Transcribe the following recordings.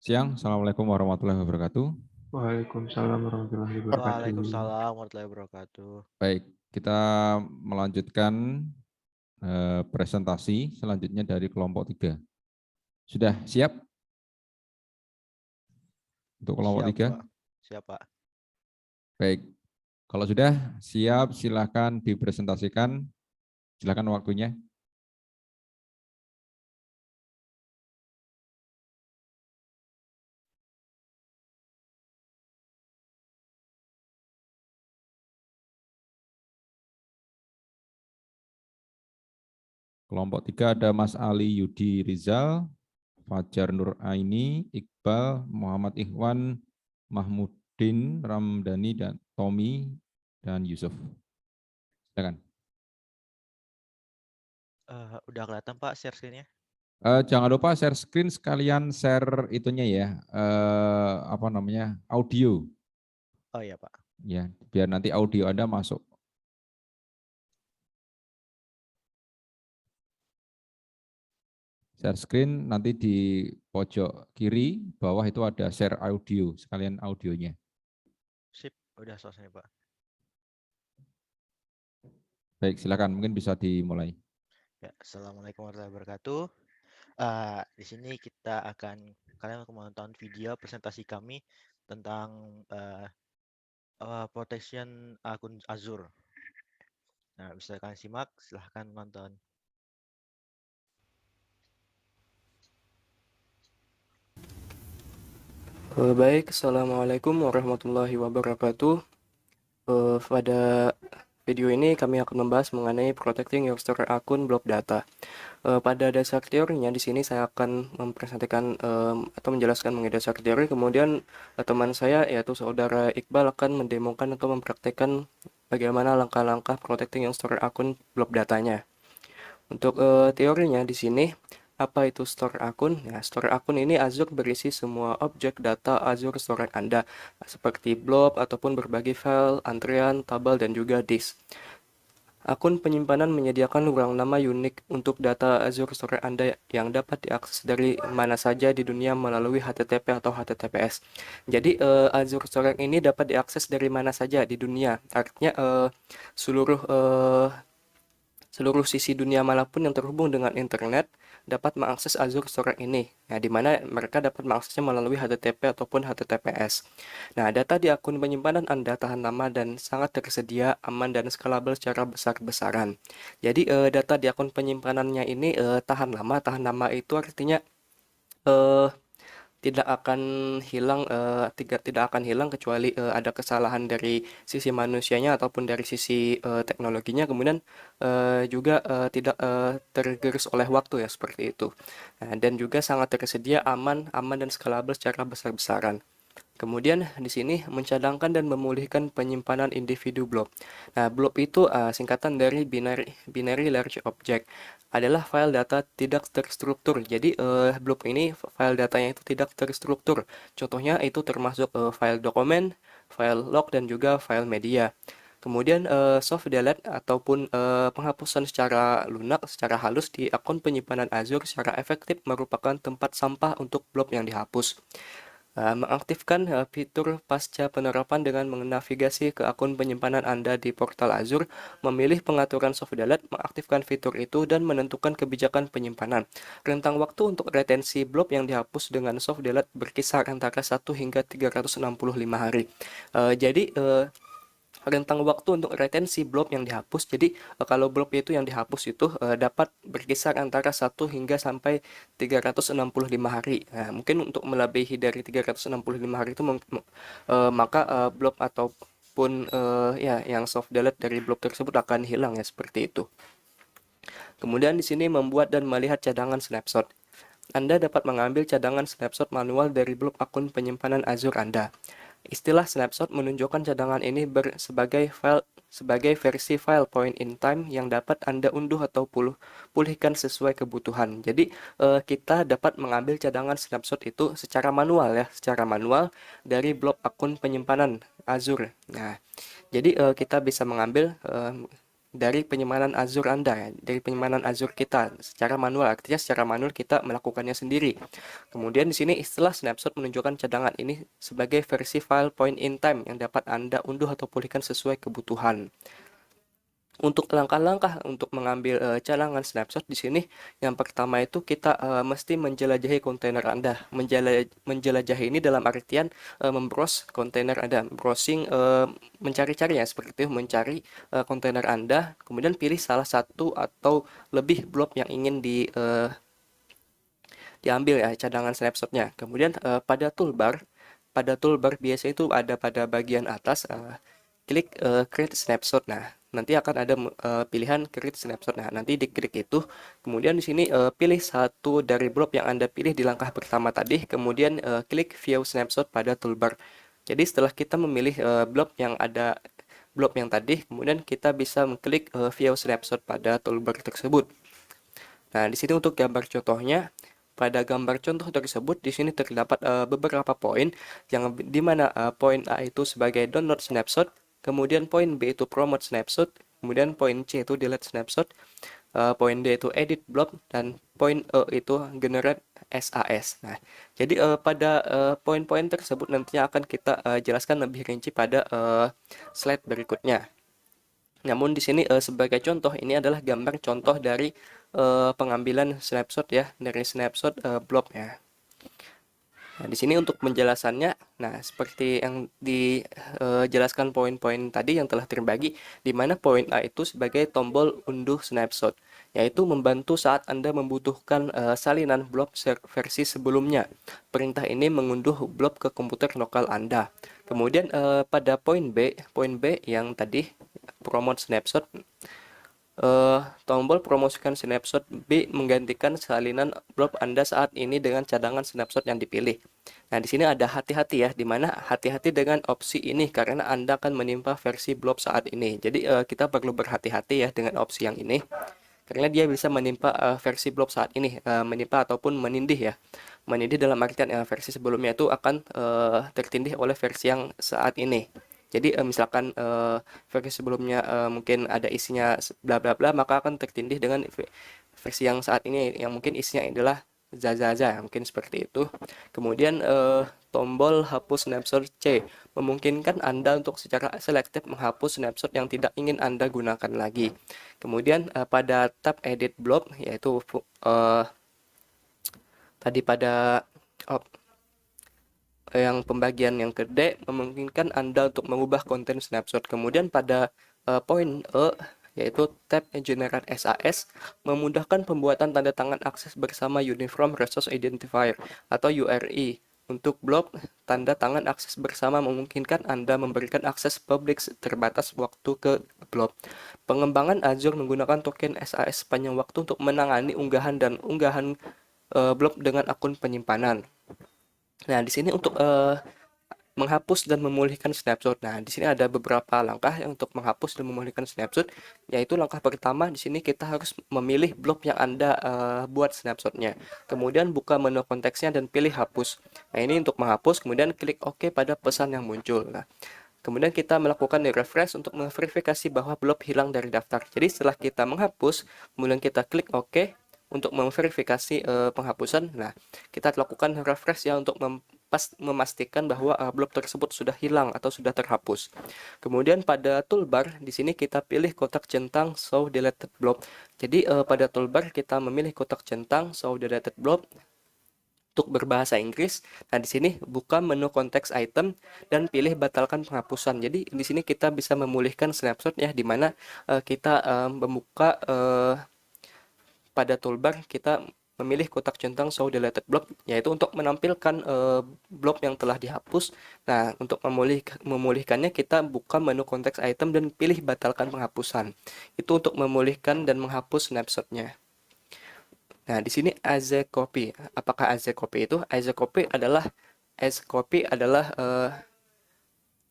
Siang, Assalamualaikum warahmatullahi wabarakatuh. Waalaikumsalam warahmatullahi wabarakatuh. Waalaikumsalam warahmatullahi wabarakatuh. Baik, kita melanjutkan presentasi selanjutnya dari kelompok 3. Sudah siap untuk kelompok Siap, 3? Pak. Siap, Pak. Baik, kalau sudah siap silakan dipresentasikan. Silakan waktunya. Kelompok 3 ada Mas Ali Yudi Rizal, Fajar Nur Aini, Iqbal, Muhammad Ikhwan, Mahmudin, Ramdhani, dan Tommy, dan Yusuf. Silakan. Udah kelihatan, Pak, share screen-nya? Jangan lupa share screen sekalian share itunya ya, apa namanya, audio. Oh iya, Pak. Ya, biar nanti audio Anda masuk. Share screen nanti di pojok kiri bawah itu ada share audio, sekalian audionya. Sip, udah selesai, Pak. Baik, silakan mungkin bisa dimulai. Ya, Assalamualaikum warahmatullahi wabarakatuh. Di sini kalian akan menonton video presentasi kami tentang protection akun Azure. Nah, bisa kalian simak, silahkan nonton. Baik, Assalamualaikum warahmatullahi wabarakatuh. Pada video ini kami akan membahas mengenai protecting your store akun blob data. Pada dasar teorinya di sini saya akan mempresentasikan atau menjelaskan mengenai dasar teori. Kemudian teman saya yaitu saudara Iqbal akan mendemokan atau mempraktekkan bagaimana langkah-langkah protecting your store akun blob datanya. Untuk teorinya di sini, apa itu store akun? Ya, store akun ini Azure berisi semua objek data Azure storage Anda, seperti blob ataupun berbagai file, antrian, tabel, dan juga disk. Akun penyimpanan menyediakan ruang nama unik untuk data Azure storage Anda yang dapat diakses dari mana saja di dunia melalui HTTP atau HTTPS. Jadi Azure storage ini dapat diakses dari mana saja di dunia. Artinya seluruh sisi dunia manapun yang terhubung dengan internet dapat mengakses Azure Storage ini, di mana mereka dapat mengaksesnya melalui HTTP ataupun HTTPS. Nah, data di akun penyimpanan Anda tahan lama dan sangat tersedia, aman dan scalable secara besar-besaran. Jadi, data di akun penyimpanannya ini tahan lama. Tahan lama itu artinya eh, tidak akan hilang tidak akan hilang kecuali ada kesalahan dari sisi manusianya ataupun dari sisi teknologinya, kemudian juga tidak tergerus oleh waktu ya, seperti itu. Nah, dan juga sangat tersedia, aman dan scalable secara besar-besaran. Kemudian di sini mencadangkan dan memulihkan penyimpanan individu blob. Nah, blob itu singkatan dari binary large object, adalah file data tidak terstruktur. Jadi blob ini file datanya itu tidak terstruktur. Contohnya itu termasuk file dokumen, file log, dan juga file media. Kemudian soft delete ataupun penghapusan secara lunak, secara halus di akun penyimpanan Azure secara efektif merupakan tempat sampah untuk blob yang dihapus. Mengaktifkan fitur pasca penerapan dengan menavigasi ke akun penyimpanan Anda di portal Azure, memilih pengaturan soft delete, mengaktifkan fitur itu, dan menentukan kebijakan penyimpanan. Rentang waktu untuk retensi blob yang dihapus dengan soft delete berkisar antara 1 hingga 365 hari. Jadi rentang waktu untuk retensi blob yang dihapus. Jadi kalau blob itu yang dihapus itu dapat berkisar antara 1 hingga sampai 365 hari. Nah, mungkin untuk melebihi dari 365 hari itu maka blob ataupun ya yang soft delete dari blob tersebut akan hilang ya, seperti itu. Kemudian di sini membuat dan melihat cadangan snapshot. Anda dapat mengambil cadangan snapshot manual dari blob akun penyimpanan Azure Anda. Istilah snapshot menunjukkan cadangan ini sebagai versi file point in time yang dapat Anda unduh atau pulihkan sesuai kebutuhan. Jadi kita dapat mengambil cadangan snapshot itu secara manual ya, secara manual dari blob akun penyimpanan Azure. Nah, jadi kita bisa mengambil dari penyimpanan Azure Anda ya, dari penyimpanan Azure kita secara manual. Artinya secara manual kita melakukannya sendiri. Kemudian di sini istilah snapshot menunjukkan cadangan ini sebagai versi file point in time yang dapat Anda unduh atau pulihkan sesuai kebutuhan. Untuk langkah-langkah untuk mengambil cadangan snapshot di sini, yang pertama itu kita mesti menjelajahi kontainer Anda. Menjelajahi ini dalam artian membrowse kontainer Anda, browsing, mencari-cari ya, seperti itu, mencari kontainer Anda, kemudian pilih salah satu atau lebih blob yang ingin diambil ya cadangan snapshotnya. Kemudian pada toolbar biasanya itu ada pada bagian atas, klik create snapshot. Nah, nanti akan ada pilihan create snapshot. Nah, nanti diklik itu, kemudian di sini pilih satu dari blob yang Anda pilih di langkah pertama tadi, kemudian klik view snapshot pada toolbar. Jadi setelah kita memilih blob yang tadi, kemudian kita bisa mengklik view snapshot pada toolbar tersebut. Nah, di sini untuk gambar contohnya, pada gambar contoh tersebut di sini terdapat beberapa poin yang di mana poin A itu sebagai download snapshot, kemudian poin B itu promote snapshot, kemudian poin C itu delete snapshot, poin D itu edit blob, dan poin E itu generate SAS. Nah, jadi pada poin-poin tersebut nantinya akan kita jelaskan lebih rinci pada slide berikutnya. Namun di sini sebagai contoh, ini adalah gambar contoh dari pengambilan snapshot ya, dari snapshot blob ya. Nah, di sini untuk penjelasannya, nah seperti yang dijelaskan poin-poin tadi yang telah terbagi, di mana poin A itu sebagai tombol unduh snapshot, yaitu membantu saat Anda membutuhkan salinan blob versi sebelumnya. Perintah ini mengunduh blob ke komputer lokal Anda. Kemudian pada poin B yang tadi promote snapshot, tombol promosikan snapshot B menggantikan salinan blob Anda saat ini dengan cadangan snapshot yang dipilih. Nah, di sini ada hati-hati ya, di mana hati-hati dengan opsi ini karena Anda akan menimpa versi blob saat ini. Jadi kita perlu berhati-hati ya dengan opsi yang ini, karena dia bisa menimpa versi blob saat ini, menimpa ataupun menindih ya. Menindih dalam artian versi sebelumnya itu akan tertindih oleh versi yang saat ini. Jadi misalkan versi sebelumnya mungkin ada isinya bla bla bla, maka akan tertindih dengan versi yang saat ini yang mungkin isinya adalah zazaza, mungkin seperti itu. Kemudian tombol hapus snapshot C memungkinkan Anda untuk secara selektif menghapus snapshot yang tidak ingin Anda gunakan lagi. Kemudian pada tab edit blob, yaitu tadi pada yang pembagian yang gede, memungkinkan Anda untuk mengubah konten snapshot. Kemudian pada poin E, yaitu tab Generate SAS, memudahkan pembuatan tanda tangan akses bersama Uniform Resource Identifier atau URI. Untuk blob, tanda tangan akses bersama memungkinkan Anda memberikan akses publik terbatas waktu ke blob. Pengembangan Azure menggunakan token SAS sepanjang waktu untuk menangani unggahan blob dengan akun penyimpanan. Nah, di sini untuk menghapus dan memulihkan snapshot. Nah, di sini ada beberapa langkah yang untuk menghapus dan memulihkan snapshot, yaitu langkah pertama di sini kita harus memilih blob yang Anda buat snapshotnya. Kemudian buka menu konteksnya dan pilih hapus. Nah, ini untuk menghapus, kemudian klik OK pada pesan yang muncul. Nah, kemudian kita melakukan refresh untuk memverifikasi bahwa blob hilang dari daftar. Jadi setelah kita menghapus, kemudian kita klik OK untuk memverifikasi penghapusan. Nah, kita lakukan refresh ya untuk memastikan bahwa blob tersebut sudah hilang atau sudah terhapus. Kemudian pada toolbar di sini kita pilih kotak centang show deleted blob. Jadi pada toolbar kita memilih kotak centang show deleted blob untuk berbahasa Inggris. Nah, di sini buka menu konteks item dan pilih batalkan penghapusan. Jadi di sini kita bisa memulihkan snapshot ya, di mana kita membuka pada toolbar kita memilih kotak centang show deleted blob, yaitu untuk menampilkan blob yang telah dihapus. Nah, untuk memulihkannya kita buka menu konteks item dan pilih batalkan penghapusan. Itu untuk memulihkan dan menghapus snapshotnya. Nah, di sini as a copy. Apakah as a copy itu? As a copy adalah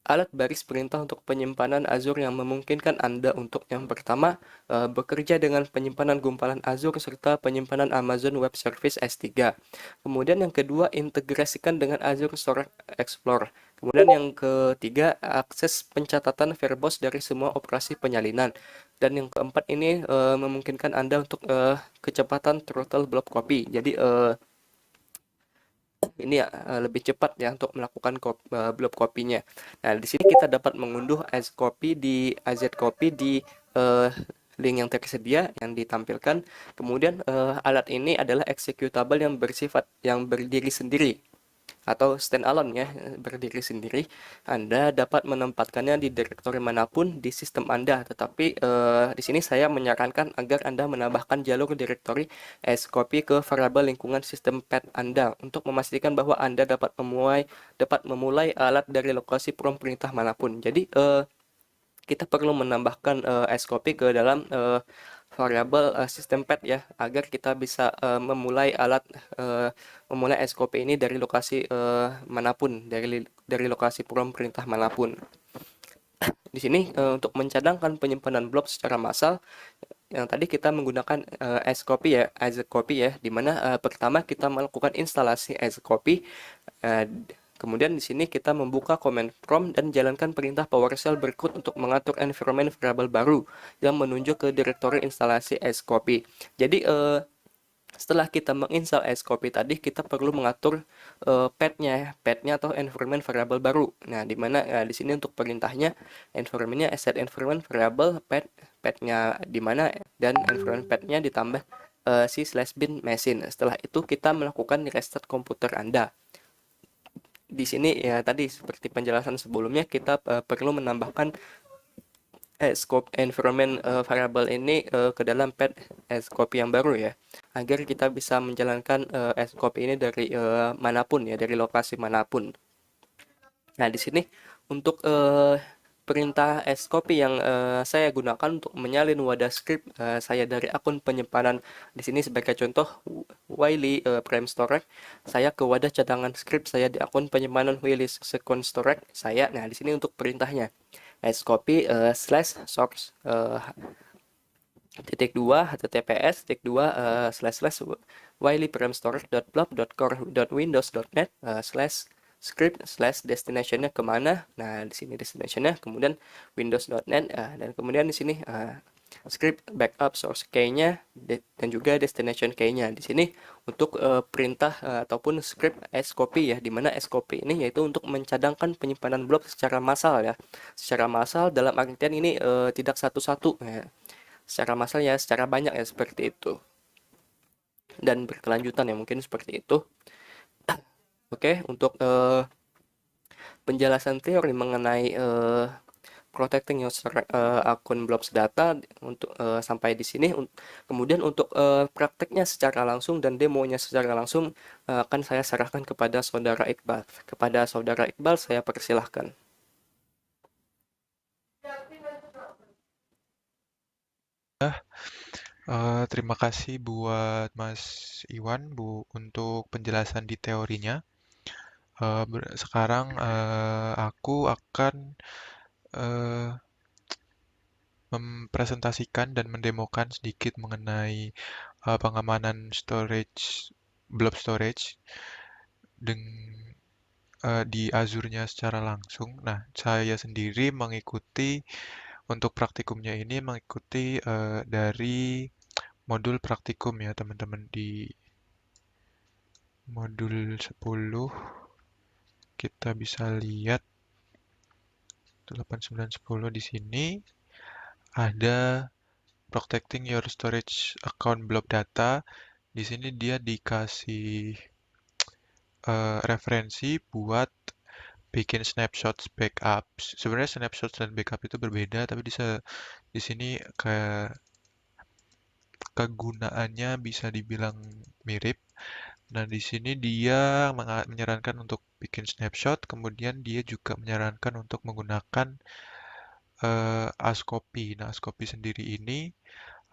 alat baris perintah untuk penyimpanan Azure yang memungkinkan Anda untuk yang pertama bekerja dengan penyimpanan gumpalan Azure serta penyimpanan Amazon Web Service S3. Kemudian yang kedua, integrasikan dengan Azure Storage Explorer. Kemudian yang ketiga, akses pencatatan verbose dari semua operasi penyalinan. Dan yang keempat ini memungkinkan Anda untuk kecepatan throttle blob copy. Jadi ini ya lebih cepat ya untuk melakukan blob copy-nya. Nah, di sini kita dapat mengunduh AZ copy di eh, link yang tersedia yang ditampilkan. Kemudian alat ini adalah executable yang berdiri sendiri atau standalone ya, berdiri sendiri. Anda dapat menempatkannya di direktori manapun di sistem Anda, tetapi di sini saya menyarankan agar Anda menambahkan jalur direktori scopy ke variabel lingkungan sistem pet Anda untuk memastikan bahwa Anda dapat memulai alat dari lokasi prompt perintah manapun. Jadi kita perlu menambahkan scopy ke dalam variabel sistem pet ya, agar kita bisa memulai scopy ini dari lokasi manapun, dari lokasi prompt perintah manapun. Di sini untuk mencadangkan penyimpanan blob secara massal, yang tadi kita menggunakan scopy ya, as a copy ya, dimana pertama kita melakukan instalasi as a copy. Kemudian di sini kita membuka command prompt dan jalankan perintah PowerShell berikut untuk mengatur environment variable baru yang menunjuk ke direktori instalasi scopy. Jadi setelah kita menginstal scopy tadi, kita perlu mengatur petnya atau environment variable baru. Nah, di mana di sini untuk perintahnya environmentnya set environment variable petnya di mana, dan environment petnya ditambah c/bin machine. Setelah itu kita melakukan restart komputer Anda. Di sini ya tadi seperti penjelasan sebelumnya, kita perlu menambahkan scope environment variable ini ke dalam pet scopy yang baru ya, agar kita bisa menjalankan scopy ini dari manapun ya, dari lokasi manapun. Nah, di sini untuk perintah scopy yang saya gunakan untuk menyalin wadah script saya dari akun penyimpanan. Di sini sebagai contoh Wiley Prime Storage, saya ke wadah cadangan script saya di akun penyimpanan Wiley Second Storage saya. Nah, di sini untuk perintahnya scopy /source titik 2 https titik 2 slash wileyprimestorage.blob.core.windows.net script destinationnya kemana. Nah, di sini destinationnya, kemudian windows.net, dan kemudian di sini script backup source key-nya dan juga destination key-nya. Di sini untuk perintah ataupun script scopy ya, dimana scopy ini yaitu untuk mencadangkan penyimpanan blob secara massal ya, secara massal dalam artian ini tidak satu-satu ya, secara massal ya, secara banyak ya, seperti itu, dan berkelanjutan ya, mungkin seperti itu. Oke, untuk penjelasan teori mengenai protecting user akun blobs data untuk sampai di sini. Kemudian untuk prakteknya secara langsung dan demonya secara langsung akan saya serahkan kepada saudara Iqbal. Kepada saudara Iqbal saya persilahkan. Terima kasih buat Mas Iwan untuk penjelasan di teorinya. Sekarang aku akan mempresentasikan dan mendemokan sedikit mengenai pengamanan blob storage di Azure-nya secara langsung. Nah, saya sendiri untuk praktikumnya ini mengikuti dari modul praktikum ya teman-teman. Di modul 10 kita bisa lihat 8, 9, 10 di sini ada protecting your storage account blob data. Di sini dia dikasih referensi buat bikin snapshots backups. Sebenarnya snapshots dan backup itu berbeda, tapi di sini kegunaannya bisa dibilang mirip. Nah, di sini dia menyarankan untuk bikin snapshot, kemudian dia juga menyarankan untuk menggunakan Ascopy. Nah, Ascopy sendiri ini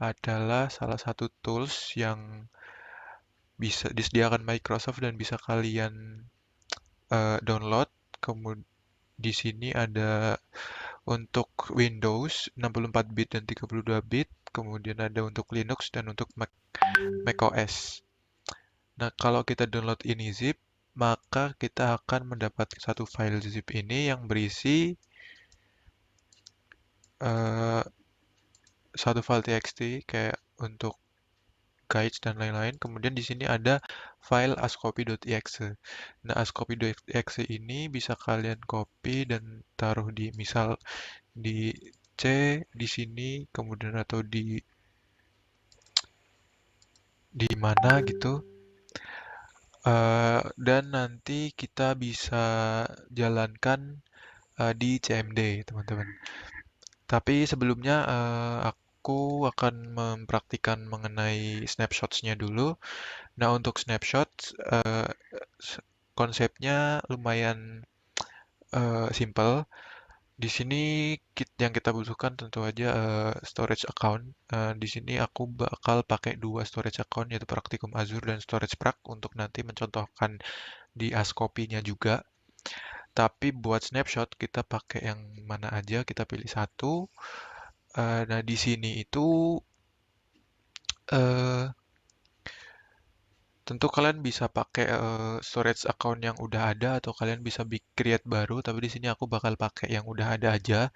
adalah salah satu tools yang bisa disediakan Microsoft dan bisa kalian download. Kemudian di sini ada untuk Windows 64 bit dan 32 bit, kemudian ada untuk Linux dan untuk macOS. Nah, kalau kita download ini zip, maka kita akan mendapat satu file zip ini yang berisi satu file txt kayak untuk guides dan lain-lain. Kemudian di sini ada file ascopy.exe. Nah, ascopy.exe ini bisa kalian copy dan taruh di misal di C di sini, kemudian atau di mana gitu. Dan nanti kita bisa jalankan di CMD, teman-teman. Tapi sebelumnya aku akan mempraktikkan mengenai snapshots-nya dulu. Nah, untuk snapshot konsepnya lumayan simple. Di sini yang kita butuhkan tentu aja storage account. Di sini aku bakal pakai dua storage account, yaitu Praktikum Azure dan StoragePrak untuk nanti mencontohkan di Ascopy-nya juga. Tapi buat snapshot kita pakai yang mana aja, kita pilih satu. Nah, di sini itu eh, tentu kalian bisa pakai storage account yang udah ada atau kalian bisa create baru, tapi di sini aku bakal pakai yang udah ada aja.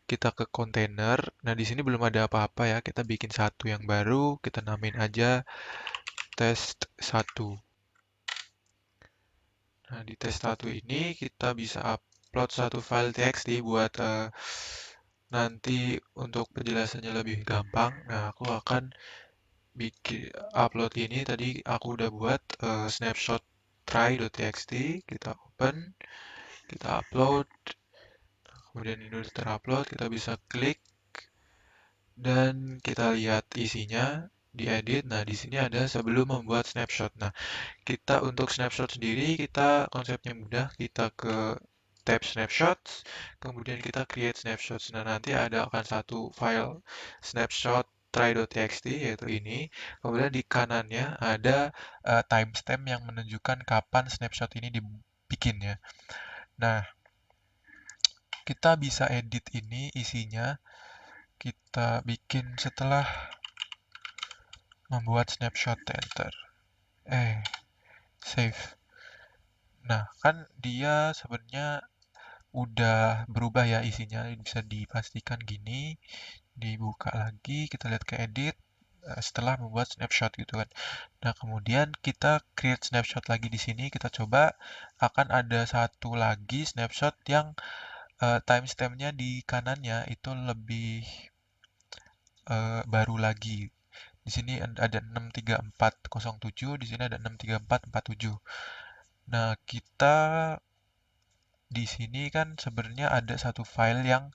Kita ke kontainer. Nah, di sini belum ada apa-apa ya. Kita bikin satu yang baru, kita namain aja test1. Nah, di test1 ini kita bisa upload satu file txt buat nanti untuk penjelasannya lebih gampang. Nah, aku akan bikin upload ini tadi aku udah buat snapshot try.txt, kita open, kita upload, kemudian ini udah terupload, kita bisa klik dan kita lihat isinya, diedit. Nah, di sini ada sebelum membuat snapshot. Nah, kita untuk snapshot sendiri kita konsepnya mudah, kita ke tab snapshots, kemudian kita create snapshots. Nah, nanti ada akan satu file snapshot try.txt yaitu ini. Kemudian di kanannya ada timestamp yang menunjukkan kapan snapshot ini dibikin ya. Nah, kita bisa edit ini isinya. Kita bikin setelah membuat snapshot, enter. Save. Nah, kan dia sebenarnya udah berubah ya isinya, bisa dipastikan gini, dibuka lagi, kita lihat ke edit, setelah membuat snapshot gitu kan. Nah, kemudian kita create snapshot lagi di sini, kita coba akan ada satu lagi snapshot yang timestamp-nya di kanannya itu lebih baru lagi. Di sini ada 63407, di sini ada 63447. Nah, kita di sini kan sebenarnya ada satu file yang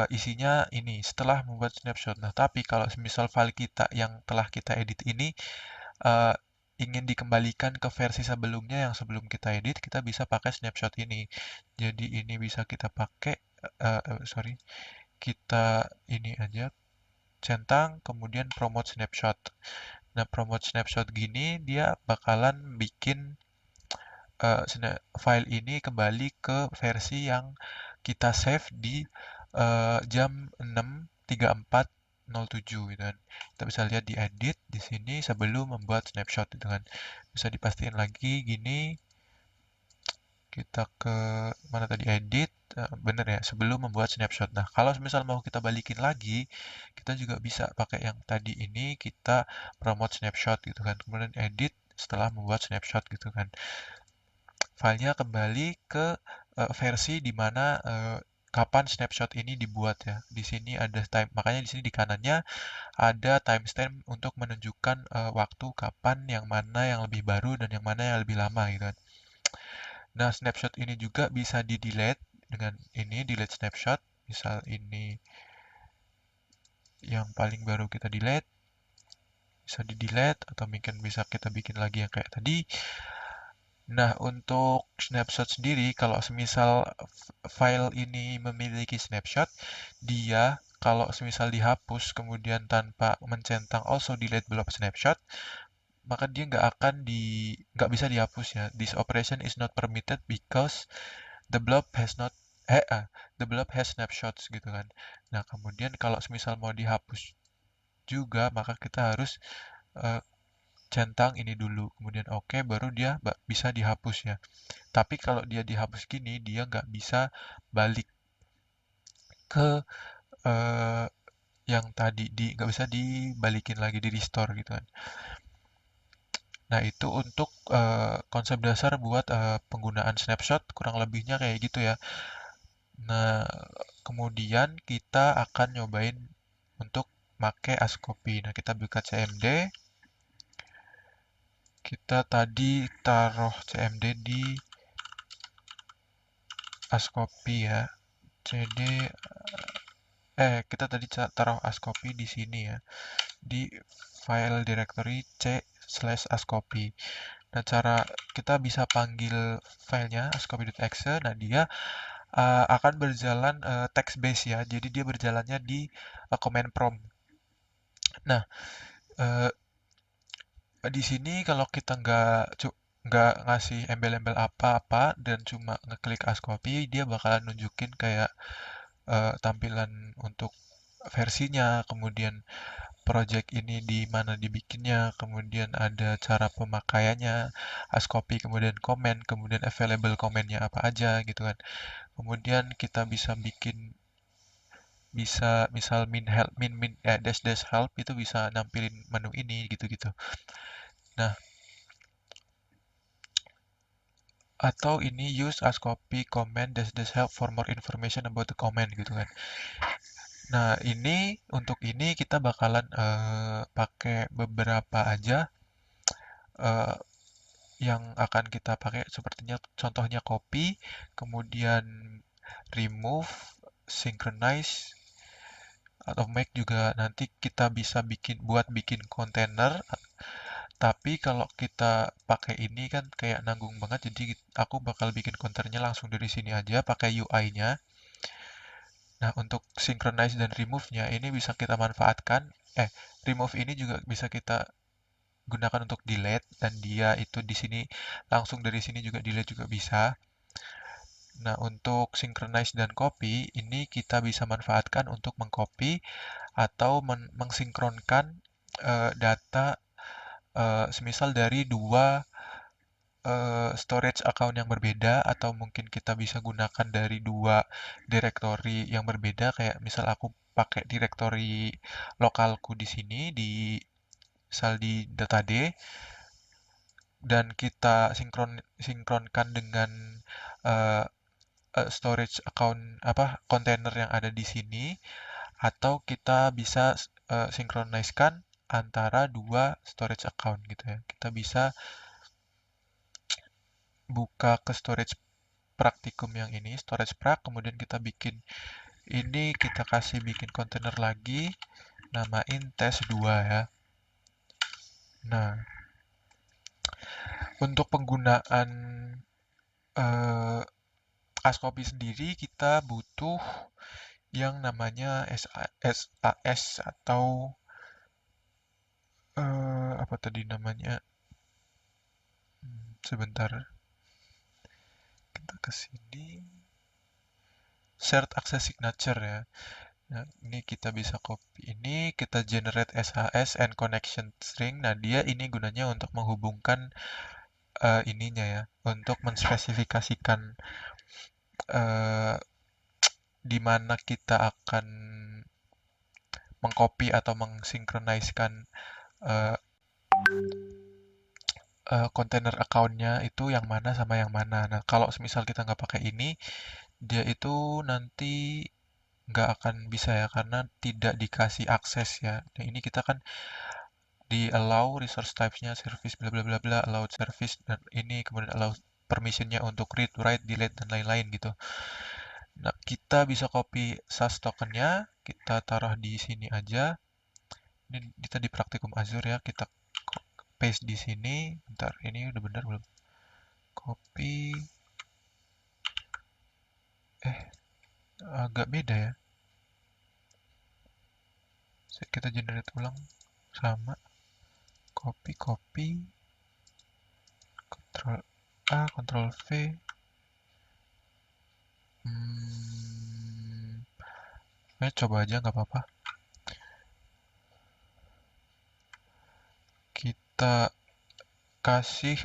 isinya ini setelah membuat snapshot. Nah, tapi kalau misal file kita yang telah kita edit ini uh, ingin dikembalikan ke versi sebelumnya yang sebelum kita edit, kita bisa pakai snapshot ini. Jadi ini bisa kita pakai, kita ini aja centang, kemudian promote snapshot. Nah, promote snapshot gini dia bakalan bikin file ini kembali ke versi yang kita save di jam 6.34.07 gitu kan. Kita bisa lihat di edit di sini sebelum membuat snapshot gitu kan. Bisa dipastikan lagi gini. Kita ke mana tadi edit, bener ya, sebelum membuat snapshot. Nah, kalau misal mau kita balikin lagi, kita juga bisa pakai yang tadi ini, kita promote snapshot gitu kan. Kemudian edit setelah membuat snapshot gitu kan. Filenya kembali ke versi di mana kapan snapshot ini dibuat ya. Di sini ada time, makanya di sini di kanannya ada timestamp untuk menunjukkan waktu kapan yang mana yang lebih baru dan yang mana yang lebih lama gitu kan. Nah, snapshot ini juga bisa di-delete dengan ini delete snapshot. Misal ini yang paling baru kita delete, bisa di-delete atau mungkin bisa kita bikin lagi yang kayak tadi. Nah, untuk snapshot sendiri, kalau semisal file ini memiliki snapshot, dia kalau semisal dihapus kemudian tanpa mencentang also delete blob snapshot, maka dia nggak bisa dihapus ya. This operation is not permitted because the blob has snapshots gitu kan. Nah, kemudian kalau semisal mau dihapus juga, maka kita harus centang ini dulu, kemudian oke, baru dia bisa dihapus ya. Tapi kalau dia dihapus gini, dia nggak bisa balik ke yang tadi nggak bisa dibalikin lagi di restore gitu kan. Nah, itu untuk konsep dasar buat penggunaan snapshot, kurang lebihnya kayak gitu ya. Nah, kemudian kita akan nyobain untuk pakai Ascopy. Nah, kita buka CMD. Kita tadi taruh CMD di Ascopy ya. CD kita tadi taruh Ascopy di sini ya, di file directory c/ascopy. Nah, cara kita bisa panggil filenya ascopy.exe. Nah, dia akan berjalan text base ya, jadi dia berjalannya di command prompt. Nah, eh, di sini kalau kita nggak ngasih embel-embel apa-apa dan cuma ngeklik Ascopy, dia bakalan nunjukin kayak tampilan untuk versinya, kemudian project ini di mana dibikinnya, kemudian ada cara pemakaiannya, Ascopy, kemudian komen, kemudian available komennya apa aja gitu kan. Kemudian kita bisa misal dash dash help itu bisa nampilin menu ini gitu-gitu. Nah, atau ini use Ascopy comment dash dash help for more information about the comment gitu kan. Nah, untuk ini kita bakalan pakai beberapa aja eh, yang akan kita pakai, sepertinya contohnya copy, kemudian remove, synchronize, atau make juga nanti kita bisa bikin kontainer. Tapi kalau kita pakai ini kan kayak nanggung banget, jadi aku bakal bikin kontainernya langsung dari sini aja pakai UI-nya. Nah, untuk synchronize dan remove-nya ini bisa kita manfaatkan. Remove ini juga bisa kita gunakan untuk delete, dan dia itu di sini langsung dari sini juga delete juga bisa. Nah, untuk synchronize dan copy ini kita bisa manfaatkan untuk mengcopy atau mensinkronkan data semisal dari dua storage account yang berbeda, atau mungkin kita bisa gunakan dari dua directory yang berbeda, kayak misal aku pakai directory lokalku di sini misal di datad, dan kita sinkronkan dengan uh, storage account kontainer yang ada di sini, atau kita bisa sinkronisekan antara dua storage account gitu ya. Kita bisa buka ke storage praktikum yang ini, storage prac, kemudian kita kita kasih bikin kontainer lagi, namain tes2 ya. Nah, untuk penggunaan Ascopy sendiri kita butuh yang namanya SAS atau apa tadi namanya? Sebentar, kita ke sini. Shared Access Signature ya. Nah, ini kita bisa copy ini, kita generate SHS and connection string. Nah, dia ini gunanya untuk menghubungkan ininya ya, untuk menspesifikasikan di mana kita akan mengcopy atau mensinkroniskan kontainer account-nya itu yang mana sama yang mana. Nah, kalau misal kita nggak pakai ini, dia itu nanti nggak akan bisa ya, karena tidak dikasih akses ya. Nah, ini kita kan di allow resource types-nya service bla bla bla bla, allowed service, dan ini kemudian allow permission-nya untuk read, write, delete, dan lain-lain gitu. Nah, kita bisa copy SAS token-nya, kita taruh di sini aja. Ini kita di praktikum Azure ya, kita paste di sini. Bentar, ini udah benar belum? Copy. Agak beda ya. Kita generate ulang sama. Copy, Ctrl A, Ctrl V. Coba aja nggak apa-apa. Kita kasih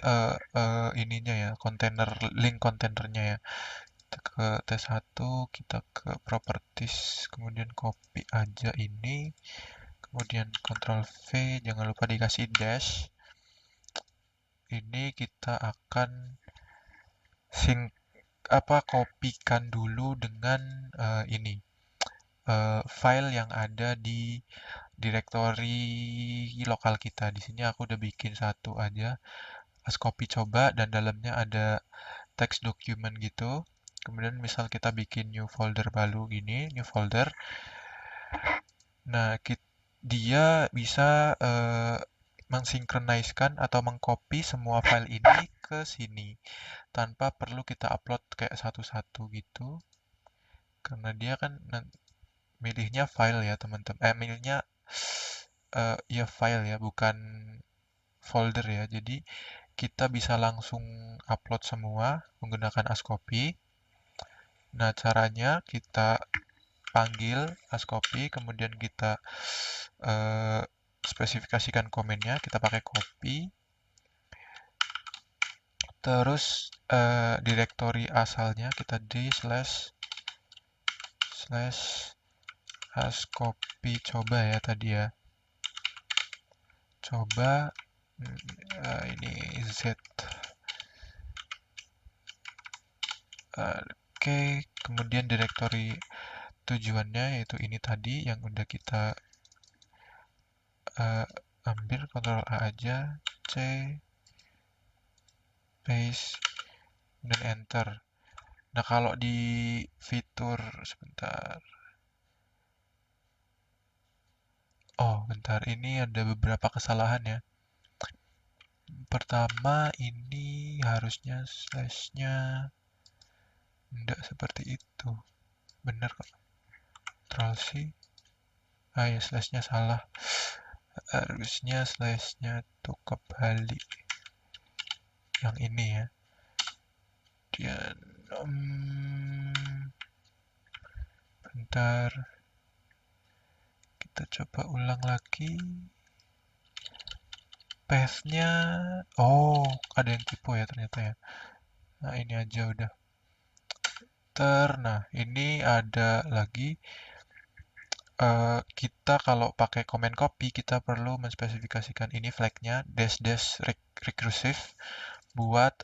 ininya ya, link kontainernya ya. Kita ke T1, kita ke properties, kemudian copy aja ini, kemudian Ctrl V, jangan lupa dikasih dash. Ini kita akan kopikan dulu dengan ini file yang ada di directory lokal kita. Di sini aku udah bikin satu aja, as copy coba, dan dalamnya ada text document gitu. Kemudian misal kita bikin new folder baru gini, new folder. Nah, dia bisa mensinkroniskan atau mengcopy semua file ini ke sini tanpa perlu kita upload kayak satu-satu gitu. Karena dia kan milihnya file ya teman-teman. Milihnya ya file ya, bukan folder ya. Jadi kita bisa langsung upload semua menggunakan ascopy. Nah, caranya kita panggil ascopy, kemudian kita spesifikasikan komennya, kita pakai copy. Terus directory asalnya kita d// ascopy coba ya tadi ya. Coba ini z. Oke, kemudian directory tujuannya yaitu ini tadi yang udah kita ambil, Ctrl A aja, C, paste, dan enter. Nah, kalau di fitur, sebentar. Oh, bentar, ini ada beberapa kesalahan ya. Pertama, ini harusnya slash-nya enggak seperti itu. Bener kok. Ctrl C. Ya, slash-nya salah. Harusnya slash-nya tuh kebalik. Yang ini ya. Dan bentar, kita coba ulang lagi. Path-nya, oh ada yang tipe ya ternyata ya. Nah, ini aja udah. Nah, ini ada lagi. Kita kalau pakai comment copy, kita perlu menspesifikasikan ini flag-nya dash recursive buat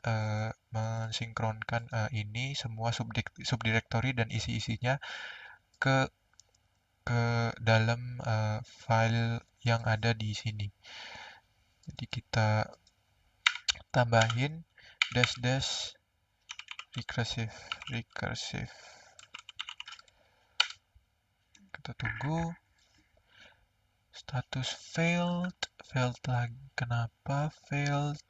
mensinkronkan ini semua subdirectory dan isi-isinya ke dalam file yang ada di sini. Jadi kita tambahin dash recursive. Kita tunggu. Status failed lagi. Kenapa failed?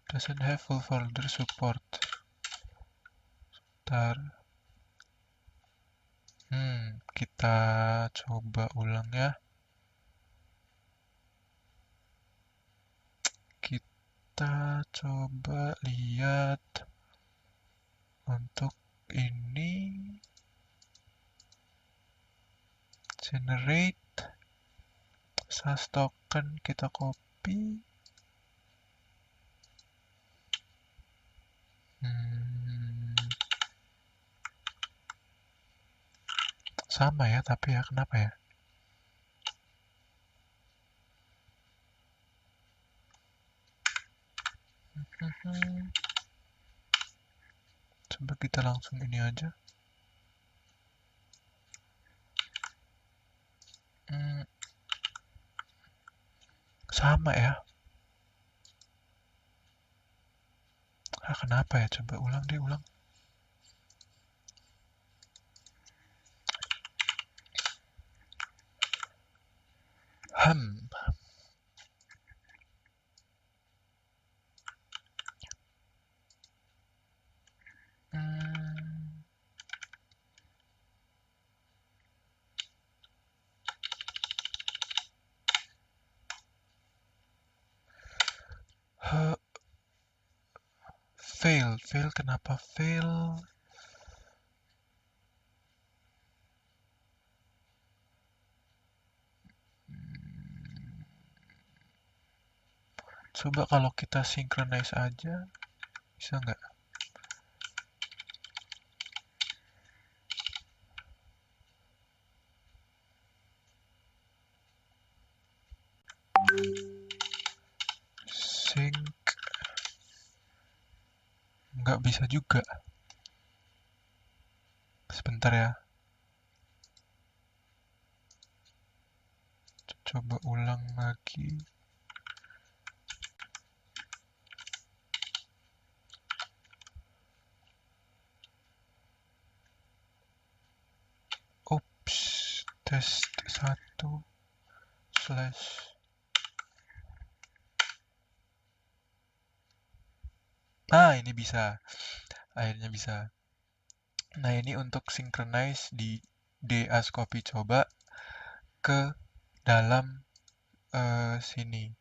Doesn't have full folder support. Bentar. Kita coba ulang ya. Kita coba lihat untuk ini generate SAS token, kita copy. Sama ya, tapi ya kenapa ya? Coba kita langsung ini aja. Sama ya. Kenapa ya? Coba ulang deh, ulang. Fail, kenapa fail? Coba kalau kita synchronize aja, bisa nggak? Sync, nggak bisa juga. Sebentar ya. Coba ulang lagi. Ups, test 1 slash. Ah, ini bisa. Akhirnya bisa. Nah, ini untuk synchronize di DASCOPY. Coba ke dalam sini.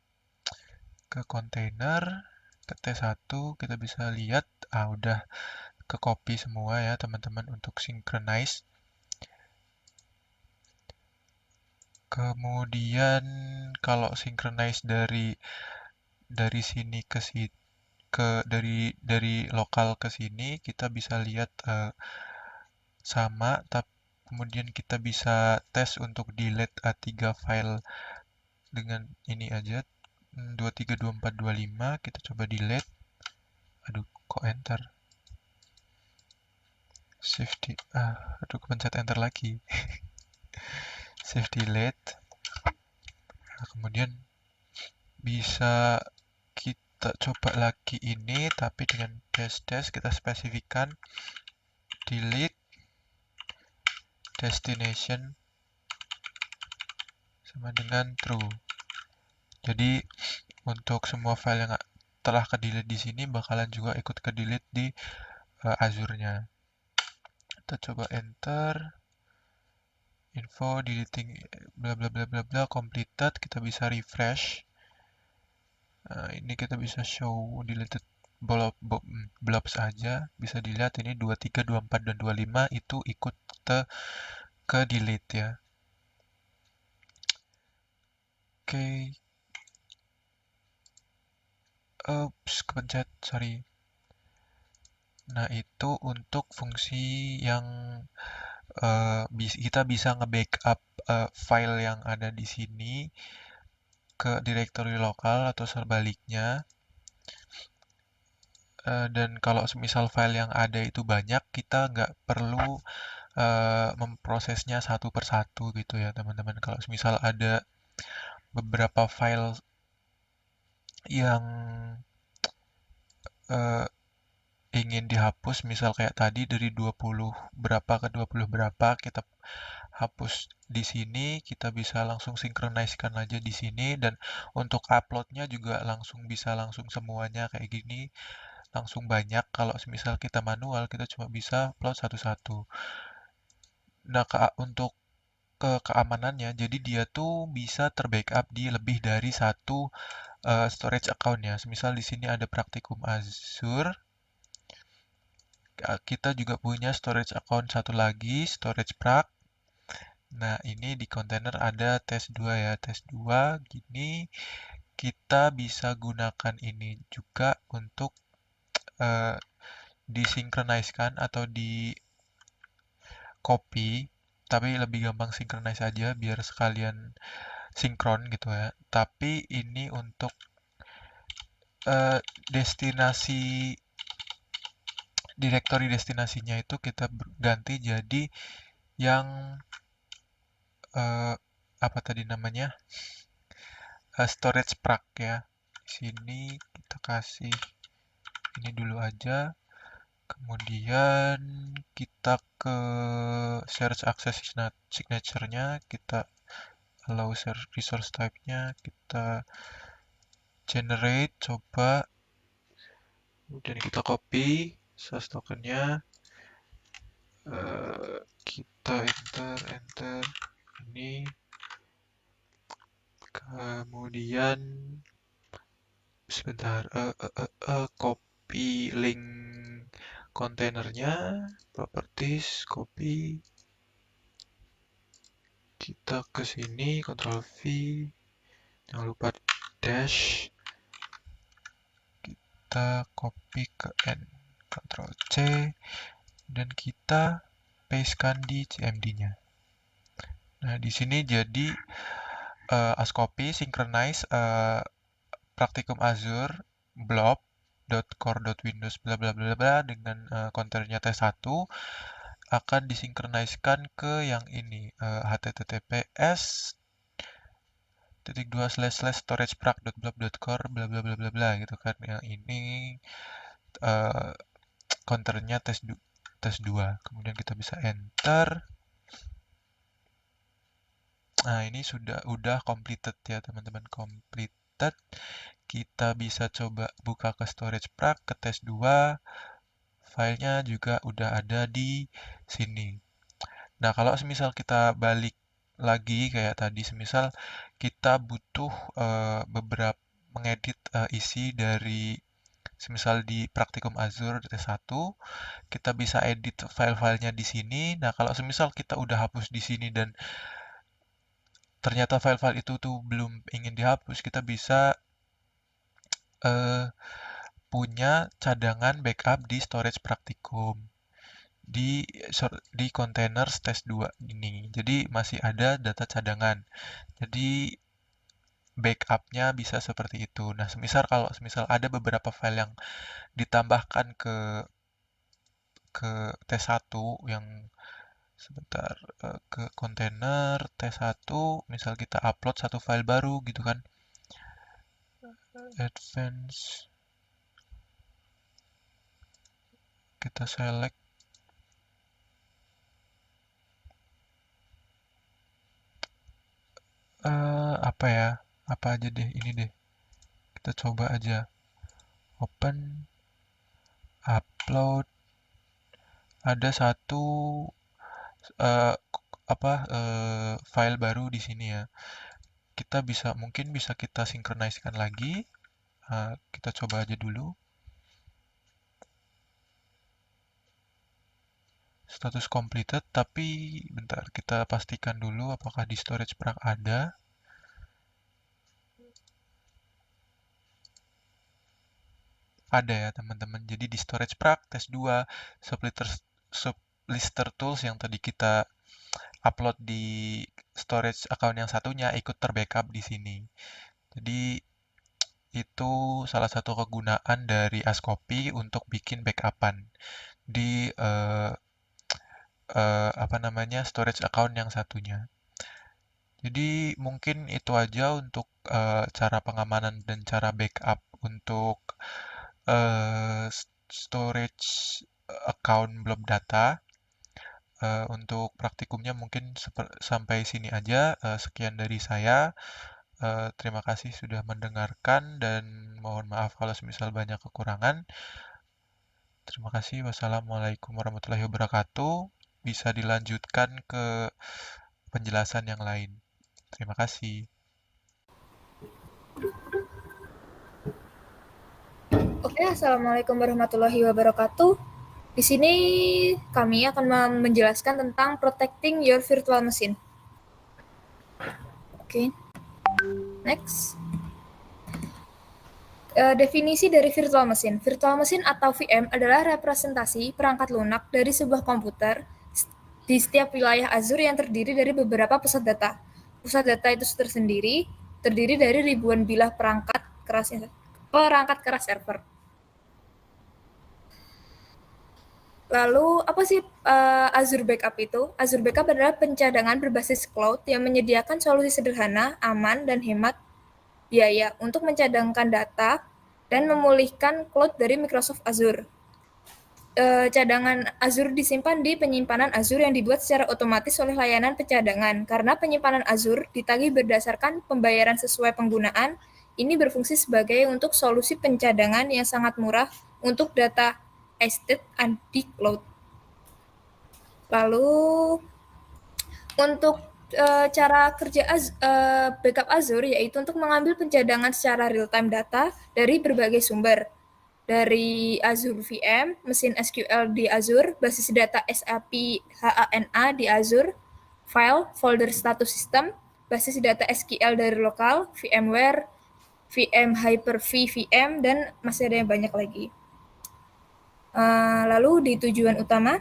Ke kontainer, ke T1, kita bisa lihat, udah ke copy semua ya teman-teman untuk synchronize. Kemudian kalau synchronize dari sini ke dari lokal ke sini kita bisa lihat sama, tapi kemudian kita bisa tes untuk delete A3 file dengan ini aja 232425 kita coba delete. Aduh, kok enter? Save aduh kepencet enter lagi. Save delete. Nah, kemudian bisa kita coba lagi ini tapi dengan dash kita spesifikkan delete destination sama dengan true. Jadi untuk semua file yang telah ke delete di sini bakalan juga ikut ke delete di Azure-nya. Kita coba enter. Info deleting bla bla bla bla bla completed, kita bisa refresh. Ini kita bisa show deleted blobs aja, bisa dilihat ini 23, 24 dan 25 itu ikut ke delete ya. Oke. Ups, kepencet, sorry. Nah, itu untuk fungsi yang kita bisa nge-backup file yang ada di sini ke directory lokal atau sebaliknya. Dan kalau misal file yang ada itu banyak, kita nggak perlu memprosesnya satu persatu gitu ya teman-teman. Kalau misal ada beberapa file yang ingin dihapus, misal kayak tadi dari 20 berapa ke 20 berapa, kita hapus di sini, kita bisa langsung sinkronisekan aja di sini, dan untuk uploadnya juga bisa langsung semuanya kayak gini, langsung banyak. Kalau misal kita manual, kita cuma bisa upload satu-satu. Nah, untuk keamanannya, jadi dia tuh bisa terbackup di lebih dari satu storage account ya. Misal di sini ada Praktikum Azure, kita juga punya storage account satu lagi, storage prak. Nah, ini di kontainer ada tes 2 ya, tes 2 gini. Kita bisa gunakan ini juga untuk disinkroniskan atau di copy, tapi lebih gampang synchronize aja biar sekalian sinkron gitu ya. Tapi ini untuk destinasi direktori destinasinya itu kita ganti jadi yang apa tadi namanya, storage prak ya. Di sini kita kasih ini dulu aja. Kemudian kita ke search access signature-nya, kita allow resource type-nya, kita generate, coba. Kemudian kita copy source token-nya. Kita enter ini. Kemudian sebentar, copy link kontainernya, properties, copy. Kita ke sini, Ctrl V, jangan lupa dash, kita copy ke N, Ctrl C, dan kita pastekan di CMD-nya. Nah, di sini jadi as copy synchronize Praktikum Azure blob.core.windows bla bla bla bla dengan counternya T1 akan disinkroniskan ke yang ini https://storageprak.blob.core bla bla bla bla bla gitu kan. Yang ini counternya tes 2. Kemudian kita bisa enter. Nah, ini udah completed ya teman-teman, completed. Kita bisa coba buka ke storage prak, ke tes 2. Filenya juga udah ada di sini. Nah, kalau semisal kita balik lagi kayak tadi, semisal kita butuh beberapa mengedit isi dari semisal di Praktikum Azure T1, kita bisa edit file-filenya di sini. Nah, kalau semisal kita udah hapus di sini dan ternyata file-file itu tuh belum ingin dihapus, kita bisa punya cadangan backup di storage praktikum di kontainer tes 2 ini. Jadi masih ada data cadangan. Jadi backupnya bisa seperti itu. Nah, semisal ada beberapa file yang ditambahkan ke T1 yang sebentar ke kontainer T1, misal kita upload satu file baru gitu kan. Advance, kita select apa ya, apa aja deh, ini deh, kita coba aja open, upload, ada satu file baru di sini ya. Kita mungkin bisa kita sinkroniskan lagi. Kita coba aja dulu. Status completed, tapi bentar, kita pastikan dulu apakah di storage prak ada. Ada ya teman-teman. Jadi di storage prak tes 2 sublister tools yang tadi kita upload di storage account yang satunya ikut terbackup di sini. Jadi itu salah satu kegunaan dari Ascopy untuk bikin backupan di storage account yang satunya. Jadi mungkin itu aja untuk cara pengamanan dan cara backup untuk storage account blob data. Untuk praktikumnya mungkin sampai sini aja. Sekian dari saya. Terima kasih sudah mendengarkan dan mohon maaf kalau semisal banyak kekurangan. Terima kasih. Wassalamualaikum warahmatullahi wabarakatuh. Bisa dilanjutkan ke penjelasan yang lain. Terima kasih. Oke, Assalamualaikum warahmatullahi wabarakatuh. Di sini kami akan menjelaskan tentang protecting your virtual machine. Oke, next. Definisi dari virtual machine. Virtual machine atau VM adalah representasi perangkat lunak dari sebuah komputer di setiap wilayah Azure yang terdiri dari beberapa pusat data. Pusat data itu terdiri dari ribuan bilah perangkat keras server. Lalu, apa sih Azure Backup itu? Azure Backup adalah pencadangan berbasis cloud yang menyediakan solusi sederhana, aman, dan hemat biaya untuk mencadangkan data dan memulihkan cloud dari Microsoft Azure. Cadangan Azure disimpan di penyimpanan Azure yang dibuat secara otomatis oleh layanan pencadangan. Karena penyimpanan Azure ditagih berdasarkan pembayaran sesuai penggunaan, ini berfungsi sebagai untuk solusi pencadangan yang sangat murah untuk data estate di cloud. Lalu untuk cara kerja backup Azure yaitu untuk mengambil pencadangan secara real-time data dari berbagai sumber. Dari Azure VM, mesin SQL di Azure, basis data SAP HANA di Azure, file, folder status system, basis data SQL dari lokal, VMware, VM, Hyper-V VM, dan masih ada yang banyak lagi. Lalu di tujuan utama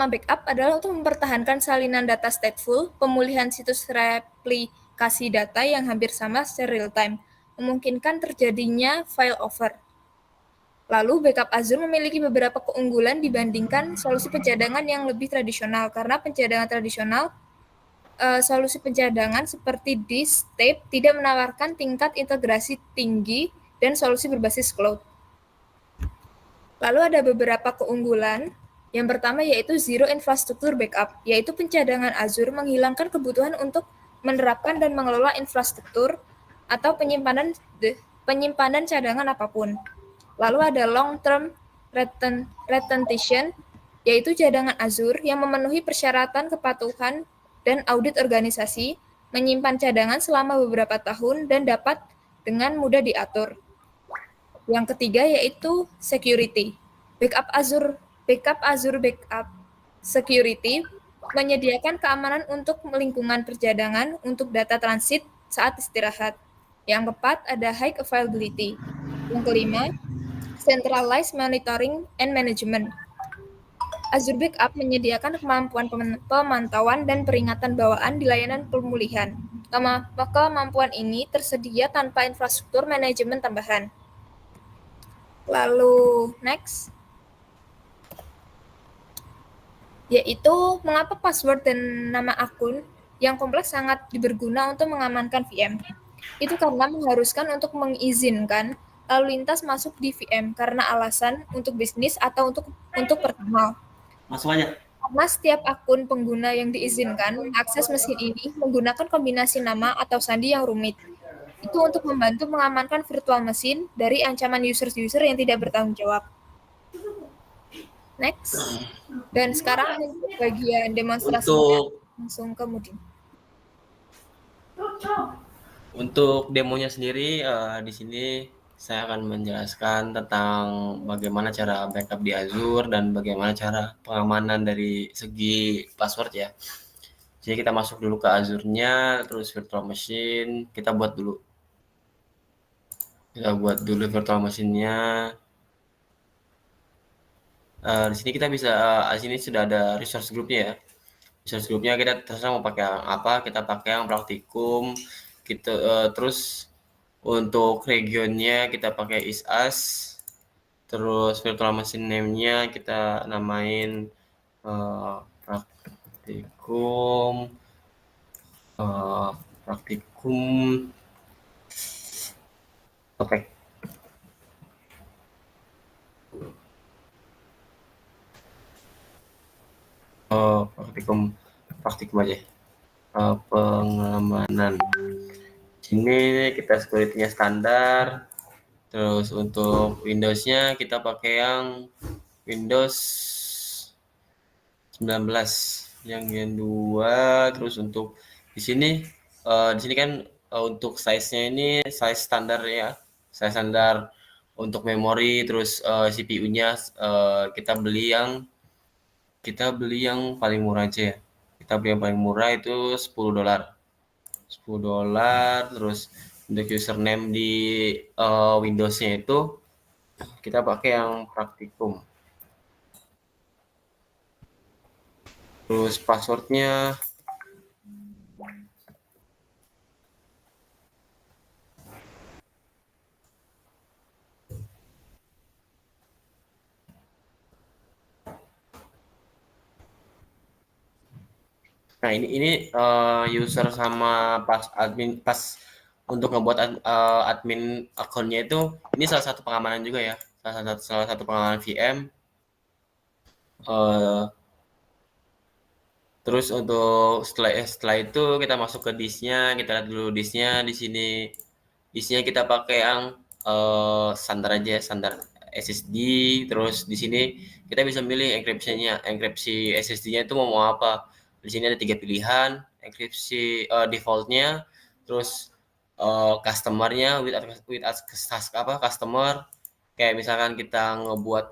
backup adalah untuk mempertahankan salinan data stateful, pemulihan situs replikasi data yang hampir sama secara real time, memungkinkan terjadinya failover. Lalu backup Azure memiliki beberapa keunggulan dibandingkan solusi pencadangan yang lebih tradisional, karena solusi pencadangan seperti disk, tape tidak menawarkan tingkat integrasi tinggi dan solusi berbasis cloud. Lalu ada beberapa keunggulan. Yang pertama yaitu zero infrastructure backup, yaitu pencadangan Azure menghilangkan kebutuhan untuk menerapkan dan mengelola infrastruktur atau penyimpanan cadangan apapun. Lalu ada long-term retention, yaitu cadangan Azure yang memenuhi persyaratan kepatuhan dan audit organisasi, menyimpan cadangan selama beberapa tahun dan dapat dengan mudah diatur. Yang ketiga yaitu security. Backup Azure Backup Security menyediakan keamanan untuk lingkungan percadangan untuk data transit saat istirahat. Yang keempat ada high availability. Yang kelima, centralized monitoring and management. Azure Backup menyediakan kemampuan pemantauan dan peringatan bawaan di layanan pemulihan. Kemampuan ini tersedia tanpa infrastruktur manajemen tambahan. Lalu next, yaitu mengapa password dan nama akun yang kompleks sangat berguna untuk mengamankan VM. Itu karena mengharuskan untuk mengizinkan lalu lintas masuk di VM karena alasan untuk bisnis atau untuk personal. Masuk aja. Karena setiap akun pengguna yang diizinkan akses mesin ini menggunakan kombinasi nama atau sandi yang rumit. Itu untuk membantu mengamankan virtual mesin dari ancaman user-user yang tidak bertanggung jawab. Next. Dan sekarang untuk bagian demonstrasinya langsung ke Mudin. Untuk demonya sendiri di sini saya akan menjelaskan tentang bagaimana cara backup di Azure dan bagaimana cara pengamanan dari segi password ya. Jadi kita masuk dulu ke Azure-nya, terus virtual machine kita buat dulu. Kita buat dulu virtual machine-nya. Di sini kita bisa, di sini sudah ada resource group-nya ya. Resource group-nya kita terserah mau pakai yang apa, kita pakai yang praktikum. Kita terus untuk regionnya kita pakai is-as. Terus virtual machine name-nya kita namain praktikum. Oke. Praktikum aja. Pengamanan. Sini kita security-nya standar. Terus untuk Windows-nya kita pakai yang Windows 19 yang Gen 2. Terus untuk di sini kan untuk size-nya ini size standar ya. Size standar untuk memori, terus CPU-nya kita beli yang paling murah aja ya. Kita beli yang paling murah itu $10. $10, terus untuk username di Windows-nya itu kita pakai yang praktikum. Terus password-nya nah ini user sama admin untuk ngebuat admin akunnya itu ini salah satu pengamanan juga ya, salah satu pengamanan VM. Terus untuk setelah itu kita masuk ke disknya, kita lihat dulu disknya. Di sini disknya kita pakai yang standar aja, standar SSD. Terus di sini kita bisa milih enkripsi SSD-nya itu mau apa. Di sini ada 3 pilihan, enkripsi default-nya, terus customer-nya customer. Kayak misalkan kita ngebuat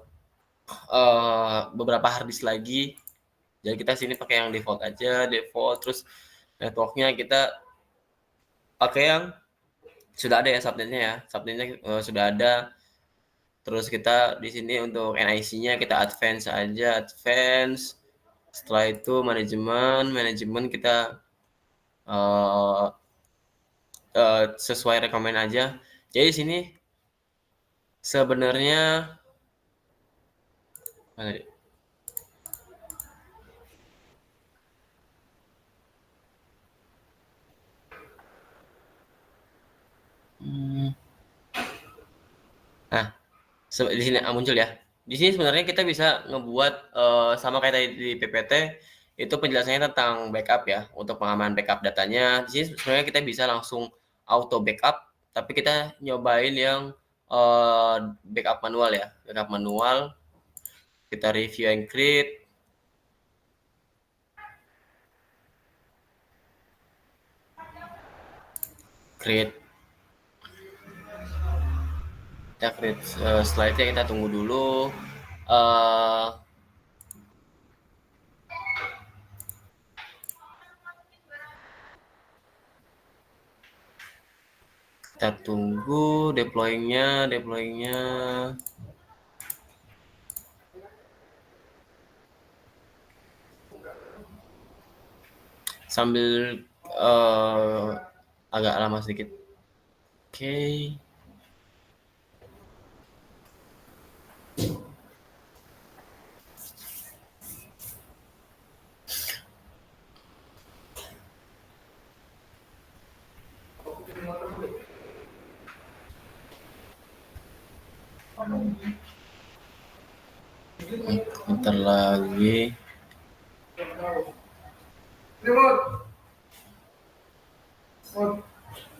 beberapa harddisk lagi. Jadi kita sini pakai yang default aja, terus network-nya kita pakai yang sudah ada ya subnetnya ya. Subnetnya sudah ada. Terus kita di sini untuk NIC-nya kita advance aja, advance. Setelah itu manajemen kita sesuai rekomend aja. Jadi di sini sebenarnya mana tadi? Nah, di sini muncul ya. Di sini sebenarnya kita bisa ngebuat sama kayak tadi di PPT itu penjelasannya tentang backup ya, untuk pengamanan backup datanya. Di sini sebenarnya kita bisa langsung auto backup, tapi kita nyobain yang backup manual ya, backup manual. Kita review and create. Kita create slide-nya, kita tunggu dulu. Kita tunggu deployingnya. Sambil agak lama sedikit. Oke. Bentar lagi.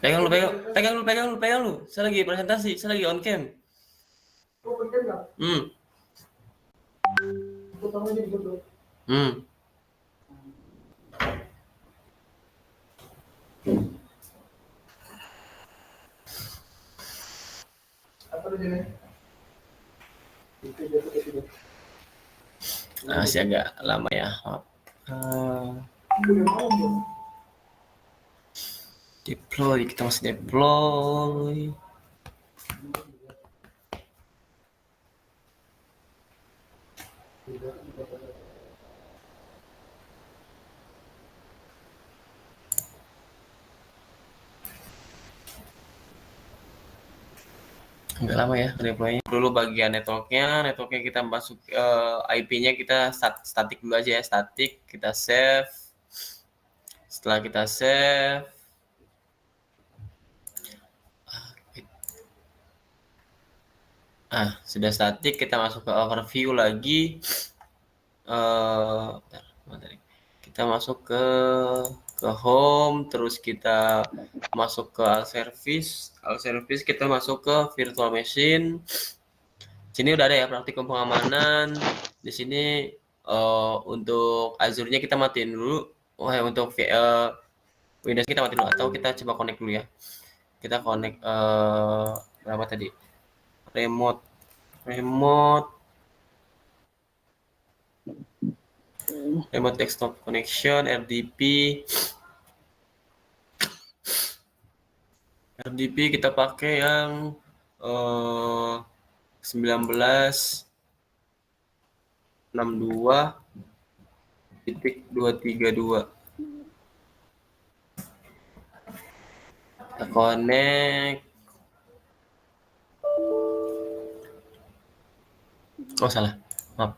Pegang lu. Saya lagi presentasi, saya lagi on cam. Masih agak lama ya. Deploy, kita masih deploy. Agak lama ya deploy-nya. Dulu bagian networknya kita masuk IP-nya kita statik dulu aja ya, statik. Kita save. Setelah kita save, sudah statik, kita masuk ke overview lagi. Kita masuk ke home, terus kita masuk ke all service, kita masuk ke virtual machine. Sini udah ada ya praktikum pengamanan. Di sini untuk Azure-nya kita matiin dulu. Untuk Windows kita matiin dulu, atau kita coba connect dulu ya. Kita connect berapa tadi? Remote desktop connection, RDP kita pakai yang 19.62.232. Kita connect. Oh salah, maaf.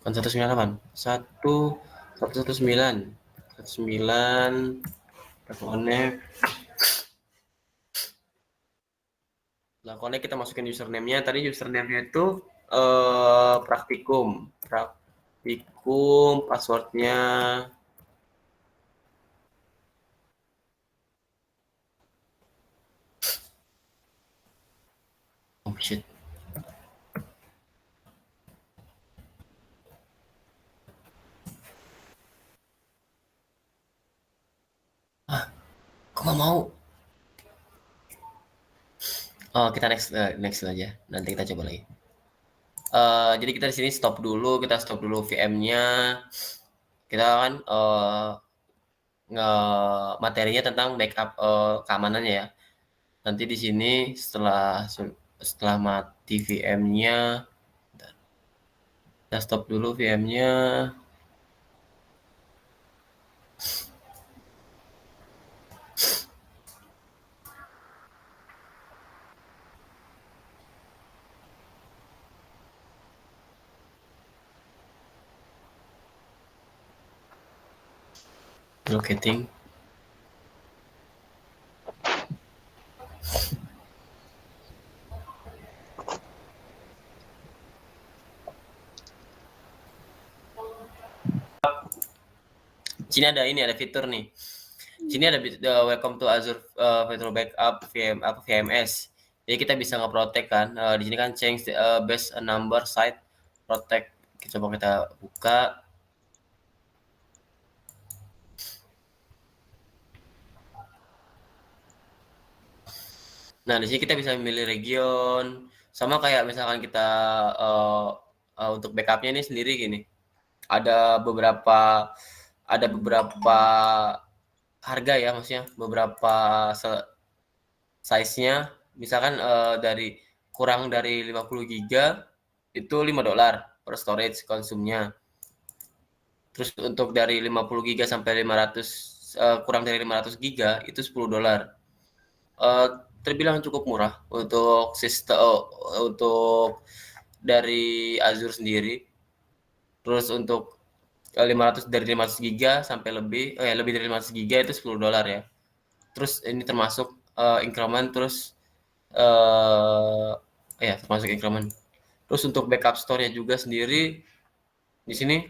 Bukan 198. 119. Kita connect. Nah, connect, kita masukin username-nya. Tadi username-nya itu praktikum, password-nya oh shit. Kok nggak mau? Kita next aja. Nanti kita coba lagi. Jadi kita di sini stop dulu VM-nya. Kita kan materinya tentang backup keamanannya ya. Nanti di sini setelah mati VM-nya, kita stop dulu VM-nya. Locating. Sini ada fitur nih. Sini ada welcome to Azure Virtual Backup VMS. Jadi kita bisa nge-protect kan. Di sini kan change base a number site protect. Coba kita buka. Nah, di sini kita bisa memilih region. Sama kayak misalkan kita untuk backupnya ini sendiri gini. Ada beberapa harga ya, maksudnya beberapa size-nya. Misalkan dari kurang dari 50 giga itu $5 per storage konsumnya. Terus untuk dari 50 giga sampai 500 kurang dari 500 giga itu $10. Terbilang cukup murah untuk sistem untuk dari Azure sendiri. Terus untuk 500 dari 500 giga sampai lebih dari 500 giga itu $10 ya. Terus ini termasuk increment, terus ya termasuk increment. Terus untuk backup store-nya juga sendiri di sini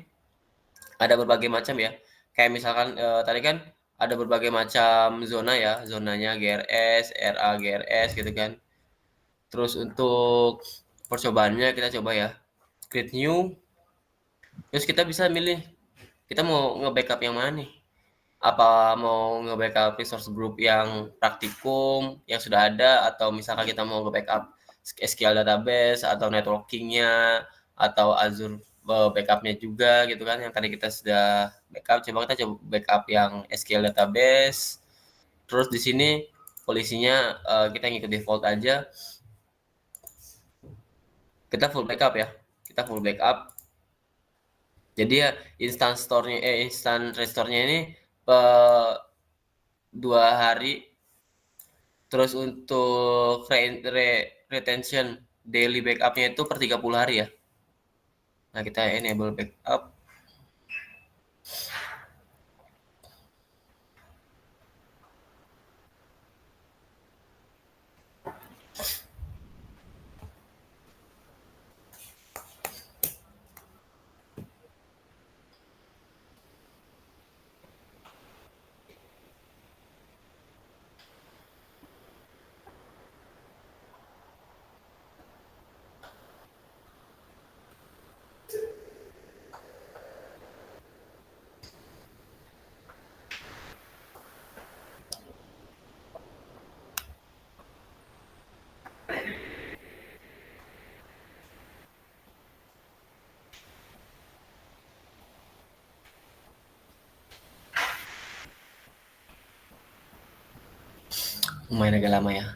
ada berbagai macam ya. Kayak misalkan tadi kan ada berbagai macam zona ya, zonanya GRS, RA GRS gitu kan. Terus untuk percobaannya kita coba ya, create new. Terus kita bisa milih kita mau nge-backup yang mana nih? Apa mau nge-backup resource group yang praktikum yang sudah ada, atau misalkan kita mau nge-backup SQL database atau networking-nya atau Azure backup-nya juga gitu kan, yang tadi kita sudah backup. Coba kita coba backup yang SQL database. Terus di sini polisinya kita ngikut default aja. Kita full backup ya. Kita full backup. Jadi ya instant restore-nya ini 2 hari. Terus untuk retention daily backup-nya itu per 30 hari ya. Nah, kita enable backup. Lumayan agak lama ya.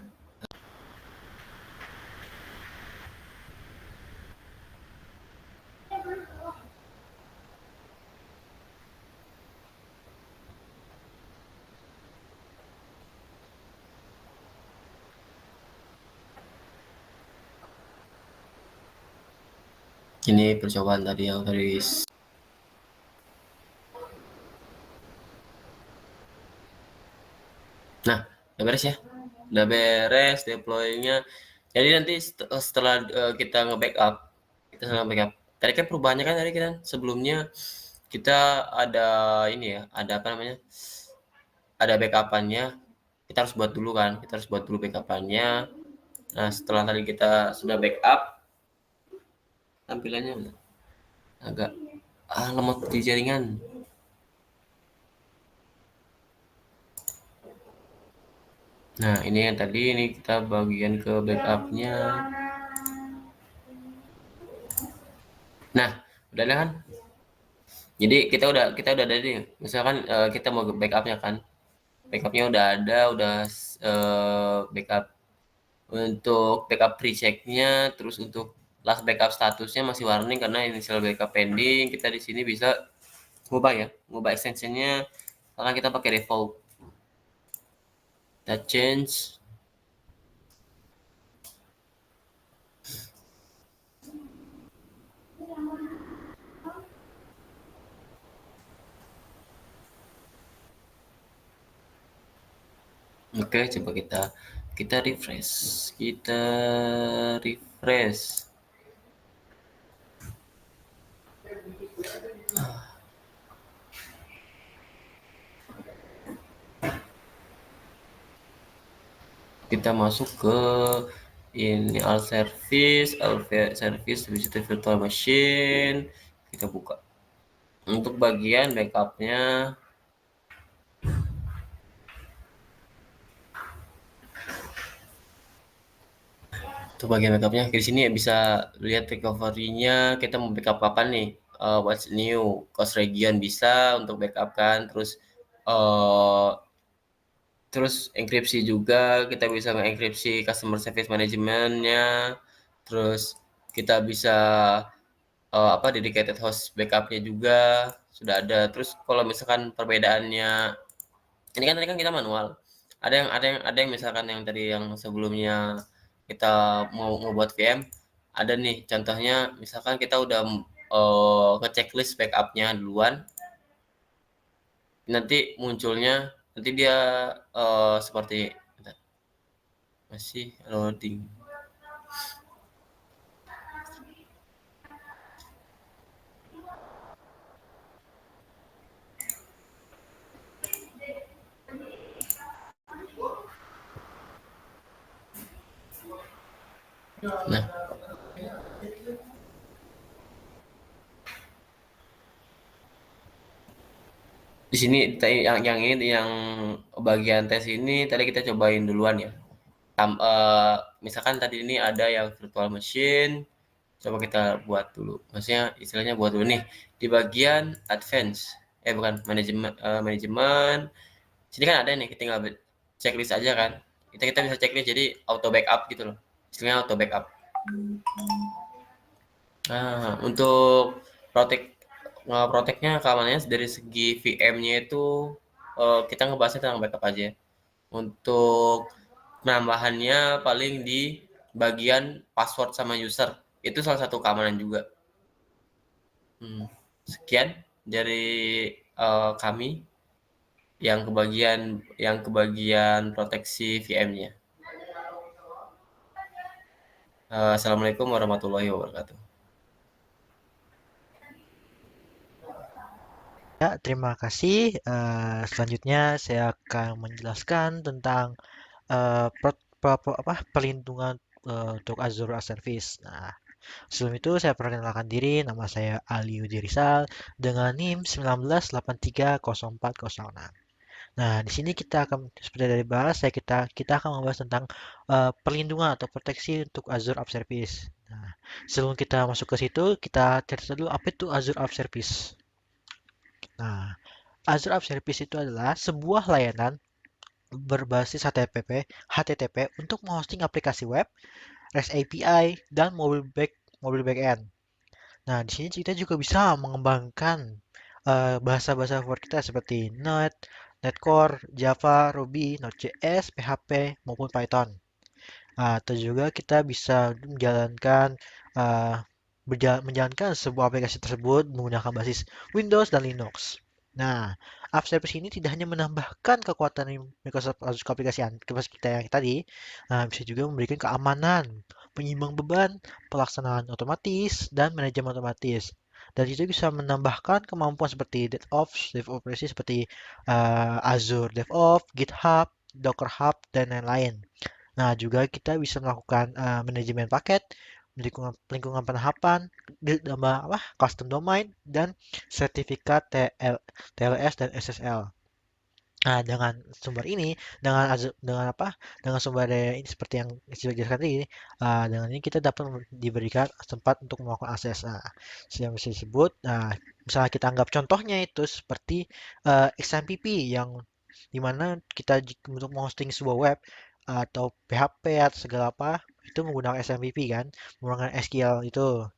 Ini percobaan tadi yang dari Nah, udah beres ya. Udah beres deploy-nya. Jadi nanti setelah kita nge-backup, tadi kan perubahannya kan tadi kan sebelumnya kita ada ini ya, ada apa namanya? Ada backup-annya. Kita harus buat dulu kan. Kita harus buat dulu backup-annya. Nah, setelah tadi kita sudah backup, tampilannya agak lemot di jaringan. Nah, ini yang tadi ini kita bagian ke backup-nya. Nah, udah ada kan? Jadi kita udah ada nih. Misalkan kita mau backup-nya kan. Backupnya udah ada, udah backup untuk backup pre-checknya, terus untuk last backup statusnya masih warning karena initial backup pending. Kita di sini bisa ngubah extensionnya karena kita pakai default. Kita change. Oke, coba kita refresh. Kita refresh. Kita masuk ke ini all service habis itu virtual machine, kita buka. Untuk bagian backupnya di sini bisa lihat recovery-nya, kita mau backup kapan nih, what's new, cost region bisa untuk backup kan, terus enkripsi juga, kita bisa mengenkripsi customer service management-nya, terus kita bisa dedicated host backup-nya juga sudah ada. Terus kalau misalkan perbedaannya, ini kan tadi kan kita manual. Ada yang misalkan yang tadi yang sebelumnya kita mau buat VM, ada nih contohnya misalkan kita udah ngechecklist backup-nya duluan, nanti munculnya nanti dia seperti masih loading. Nah, di sini yang ini yang bagian tes ini tadi kita cobain duluan ya. Misalkan tadi ini ada yang virtual machine, coba kita buat dulu. Maksudnya istilahnya buat dulu nih di bagian advance, bukan manajemen. Sini kan ada nih, kita tinggal checklist aja kan. Kita bisa checklist jadi auto backup gitu loh. Istilahnya auto backup. Nah, untuk protectnya keamanannya dari segi VM-nya itu kita ngebahasnya tentang backup aja. Untuk penambahannya paling di bagian password sama user. Itu salah satu keamanan juga. Sekian dari kami yang kebagian proteksi VM-nya. Assalamualaikum warahmatullahi wabarakatuh. Ya, terima kasih. Selanjutnya saya akan menjelaskan tentang perlindungan untuk Azure App Service. Nah, sebelum itu saya perkenalkan diri, nama saya Ali Yudi Rizal dengan NIM 19830406. Nah, di sini kita akan seperti dari bahas, kita akan membahas tentang perlindungan atau proteksi untuk Azure App Service. Nah, sebelum kita masuk ke situ, kita cerita dulu apa itu Azure App Service. Nah, Azure App Service itu adalah sebuah layanan berbasis HTTP untuk menghosting aplikasi web, REST API, dan mobile backend. Nah, di sini kita juga bisa mengembangkan bahasa-bahasa favorit kita seperti Netcore, Java, Ruby, Node.js, PHP, maupun Python. Atau juga kita bisa menjalankan sebuah aplikasi tersebut menggunakan basis Windows dan Linux. Nah, App Service ini tidak hanya menambahkan kekuatan Microsoft Azure aplikasi kita yang tadi, bisa juga memberikan keamanan, penyimbang beban, pelaksanaan otomatis, dan manajemen otomatis. Dan itu bisa menambahkan kemampuan seperti DevOps seperti Azure DevOps, GitHub, Docker Hub, dan lain-lain. Nah, juga kita bisa melakukan manajemen paket, lingkungan penahapan, custom domain, dan sertifikat TLS dan SSL. Nah, dengan sumber ini, dengan sumber daya ini seperti yang sudah dijelaskan tadi, dengan ini kita dapat diberikan tempat untuk melakukan akses. Yang bisa disebut, misalnya kita anggap contohnya itu seperti XMPP yang dimana kita untuk menghosting sebuah web atau PHP atau segala apa itu menggunakan SMTP kan, menggunakan SQL itu.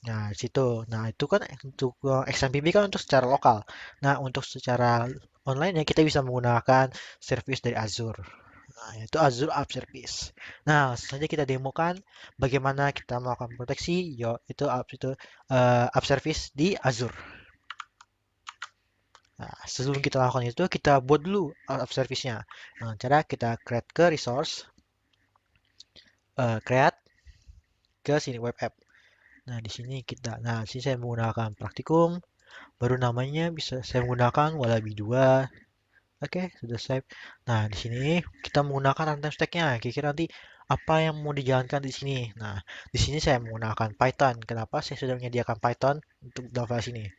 Nah, di situ. Nah, itu kan untuk XMPP kan untuk secara lokal. Nah, untuk secara online ya kita bisa menggunakan service dari Azure. Nah, yaitu Azure App Service. Nah, langsung saja kita demokan bagaimana kita melakukan proteksi app service di Azure. Nah, sebelum kita lakukan itu, kita buat dulu app service-nya. Nah, cara kita create ke resource, create ke sini web app. Nah, di sini saya menggunakan praktikum. Baru namanya bisa saya menggunakan Wallaby 2. Oke, sudah save. Nah, di sini kita menggunakan runtime stack-nya. Kira-kira nanti apa yang mau dijalankan di sini. Nah, di sini saya menggunakan Python. Kenapa? Saya sudah menyediakan Python untuk dalam sini.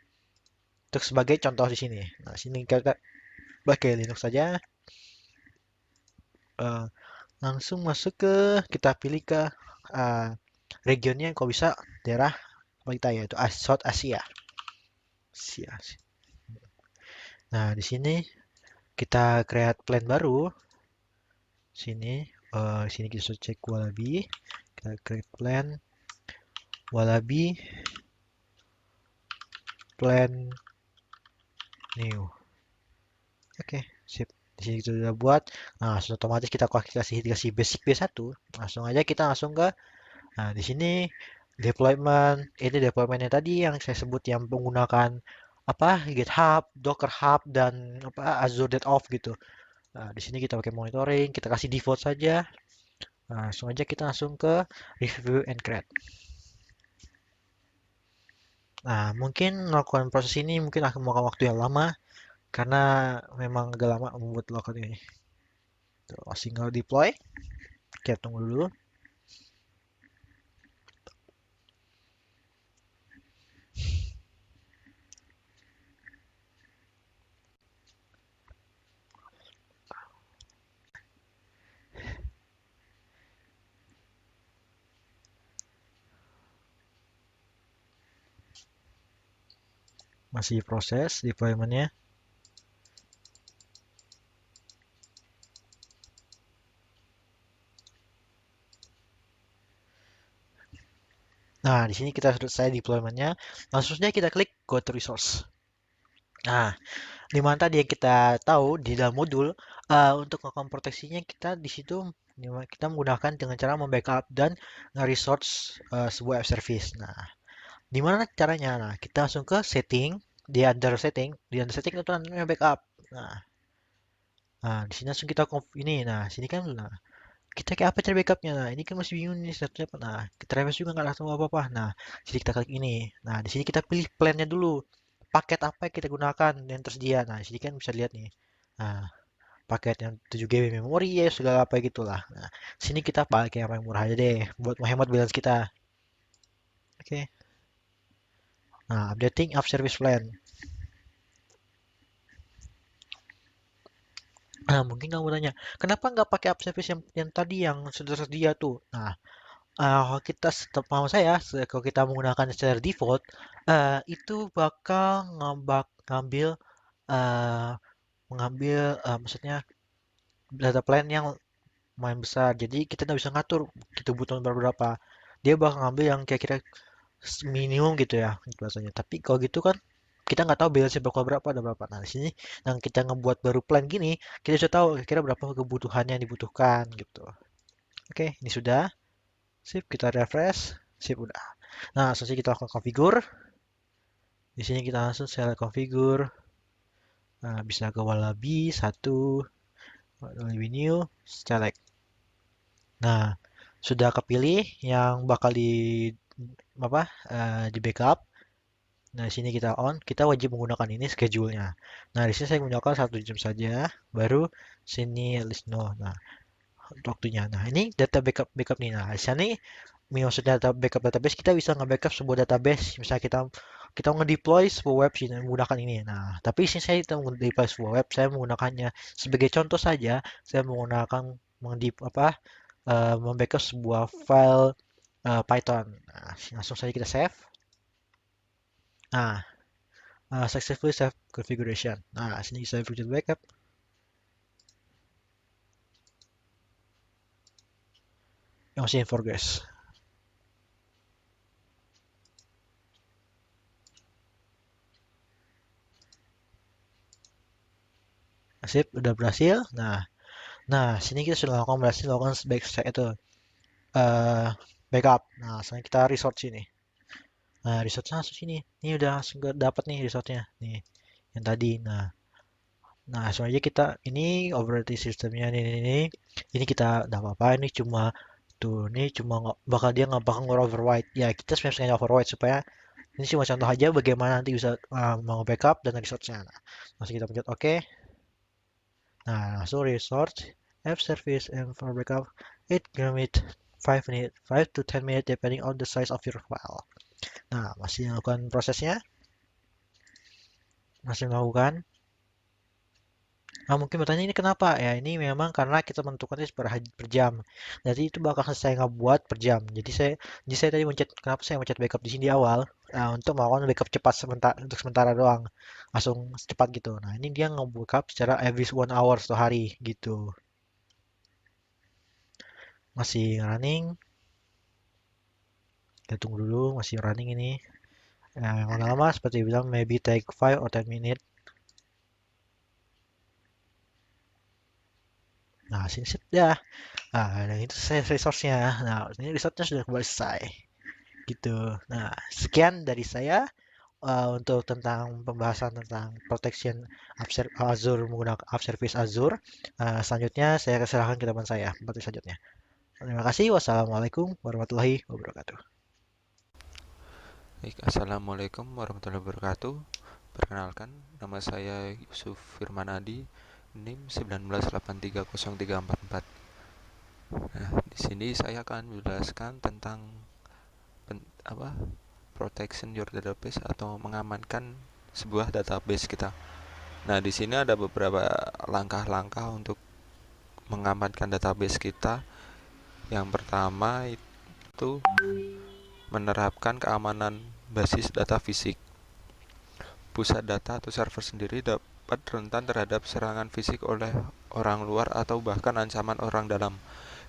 Untuk sebagai contoh di sini. Nah, sini kita pakai Linux saja. Langsung masuk kita pilih ke regionnya kalau bisa daerah kita yaitu South Asia. Nah, di sini kita create plan baru. Sini kita cek Wallaby. Kita create plan Wallaby plan new. Oke, sip. Di sini kita sudah buat. Nah, langsung otomatis kita kasih basic B1. Langsung aja kita langsung ke di sini deployment. Ini deploymentnya tadi yang saya sebut yang menggunakan GitHub, Docker Hub dan Azure DevOps gitu. Nah, di sini kita pakai monitoring, kita kasih default saja. Nah, langsung aja kita langsung ke review and create. Nah, mungkin melakukan proses ini mungkin akan memakan waktu yang lama karena memang agak lama membuat local ini. Single deploy. Kita tunggu dulu. Masih proses deployment-nya. Nah, di sini kita selesai deployment-nya. Langsung saja kita klik go to resource. Nah, di mana tadi yang kita tahu di dalam modul untuk melakukan proteksinya kita di situ kita menggunakan dengan cara membackup dan nge-resource sebuah app service. Nah, di mana caranya? Nah, kita langsung ke setting, di under setting itu namanya backup. Nah, di sini langsung kita ini. Nah, sini kan kita kayak apa cara backupnya? Nah, ini kan masih bingung nih statusnya apa. Nah, kita refresh juga nggak langsung apa-apa. Nah, sini kita klik ini. Nah, di sini kita pilih plan-nya dulu. Paket apa yang kita gunakan yang tersedia. Nah, di sini kan bisa lihat nih. Nah, paket yang 7 GB memori ya segala apa gitulah. Nah, sini kita pakai yang murah aja deh buat menghemat balance kita. Oke. Nah, updating app service plan. Nah, mungkin kamu tanya, kenapa nggak pakai app service yang tadi yang sudah tersedia tuh? Nah, kalau kita paham saya, kalau kita menggunakan secara default, itu bakal ngambil maksudnya data plan yang lumayan besar. Jadi kita nggak bisa ngatur kita butuh berapa. Dia bakal ngambil yang kira-kira minimum gitu ya bahasanya. Tapi kalau gitu kan kita nggak tahu balance berapa ada berapa. Nah, di sini yang kita ngebuat baru plan gini, kita sudah tahu kira-kira berapa kebutuhan yang dibutuhkan gitu. Oke, ini sudah. Sip, kita refresh. Sip, udah. Nah, langsung saja kita lakukan configure. Di sini kita langsung select configure. Nah, bisa ke Wallaby 1, Wallaby new, select. Nah, sudah kepilih yang bakal di backup. Nah, di sini kita on, kita wajib menggunakan ini schedule-nya. Nah, di sini saya menggunakan 1 jam saja, baru sini list no. Nah, waktunya. Nah, ini data backup nih. Nah, di sini maksudnya data backup database kita bisa nge-backup sebuah database. Misalnya kita nge-deploy sebuah web sini menggunakan ini. Nah, tapi sini saya tidak nge-deploy sebuah web, saya menggunakannya sebagai contoh saja, saya menggunakan membackup sebuah file Python. Nah, langsung saja kita save. Nah, successfully save configuration. Nah, sini saya virtual backup. yang masih in progress. Sip, udah berhasil. Nah, sini kita sudah berhasil melakukan backup. Nah, sekarang kita resort sini. Nah, resortnya langsung sini. Ini udah langsung dapat nih resortnya. Nih, yang tadi. Nah, sebenarnya kita ini operating systemnya ini kita nggak apa-apa. Ini cuma ini cuma nggak bakal dia nggak bakal overwrite. Ya, kita sebenarnya overwrite supaya ini cuma contoh aja bagaimana nanti bisa mau backup dan resortnya. Nah, langsung kita pencet OK. Nah, langsung resort app service and for backup it limit 5 to 10 minutes depending on the size of your file. Nah, masih melakukan prosesnya, masih melakukan. Nah, mungkin bertanya ini kenapa? Ya, ini memang karena kita menentukannya per jam. Jadi itu bakal saya ngebuat per jam. Jadi saya tadi kenapa saya mencet backup di sini di awal? Nah, untuk melakukan backup cepat untuk sementara doang. Langsung cepat gitu. Nah, ini dia nge-backup secara every 1 hour satu hari gitu. Masih running. Kita tunggu dulu, masih running ini. Yang lama-lama seperti bilang maybe take 5 or 10 minutes. Nah, sini sip ya. Nah, dan itu saya resource-nya. Nah, ini resource-nya sudah kembali selesai. Gitu. Nah, sekian dari saya untuk tentang pembahasan tentang protection Azure menggunakan app service Azure. Selanjutnya saya serahkan ke teman saya. Selanjutnya. Terima kasih. Wassalamualaikum warahmatullahi wabarakatuh. Baik, Assalamualaikum warahmatullahi wabarakatuh. Perkenalkan, nama saya Yusuf Firmanadi, NIM 19830344. Nah, di sini saya akan menjelaskan tentang protection your database atau mengamankan sebuah database kita. Nah, di sini ada beberapa langkah-langkah untuk mengamankan database kita. Yang pertama itu menerapkan keamanan basis data fisik. Pusat data atau server sendiri dapat rentan terhadap serangan fisik oleh orang luar atau bahkan ancaman orang dalam.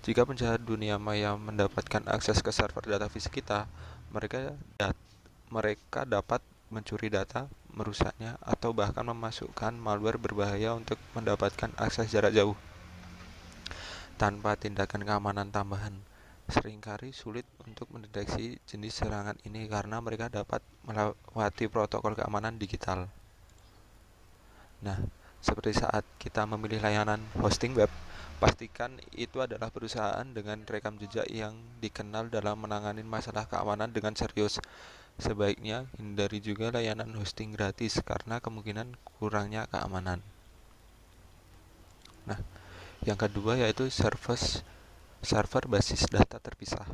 Jika penjahat dunia maya mendapatkan akses ke server data fisik kita, mereka dapat mencuri data, merusaknya, atau bahkan memasukkan malware berbahaya untuk mendapatkan akses jarak jauh. Tanpa tindakan keamanan tambahan, seringkali sulit untuk mendeteksi jenis serangan ini karena mereka dapat melewati protokol keamanan digital. Nah, seperti saat kita memilih layanan hosting web, pastikan itu adalah perusahaan dengan rekam jejak yang dikenal dalam menangani masalah keamanan dengan serius. Sebaiknya hindari juga layanan hosting gratis karena kemungkinan kurangnya keamanan. Nah, yang kedua yaitu server basis data terpisah.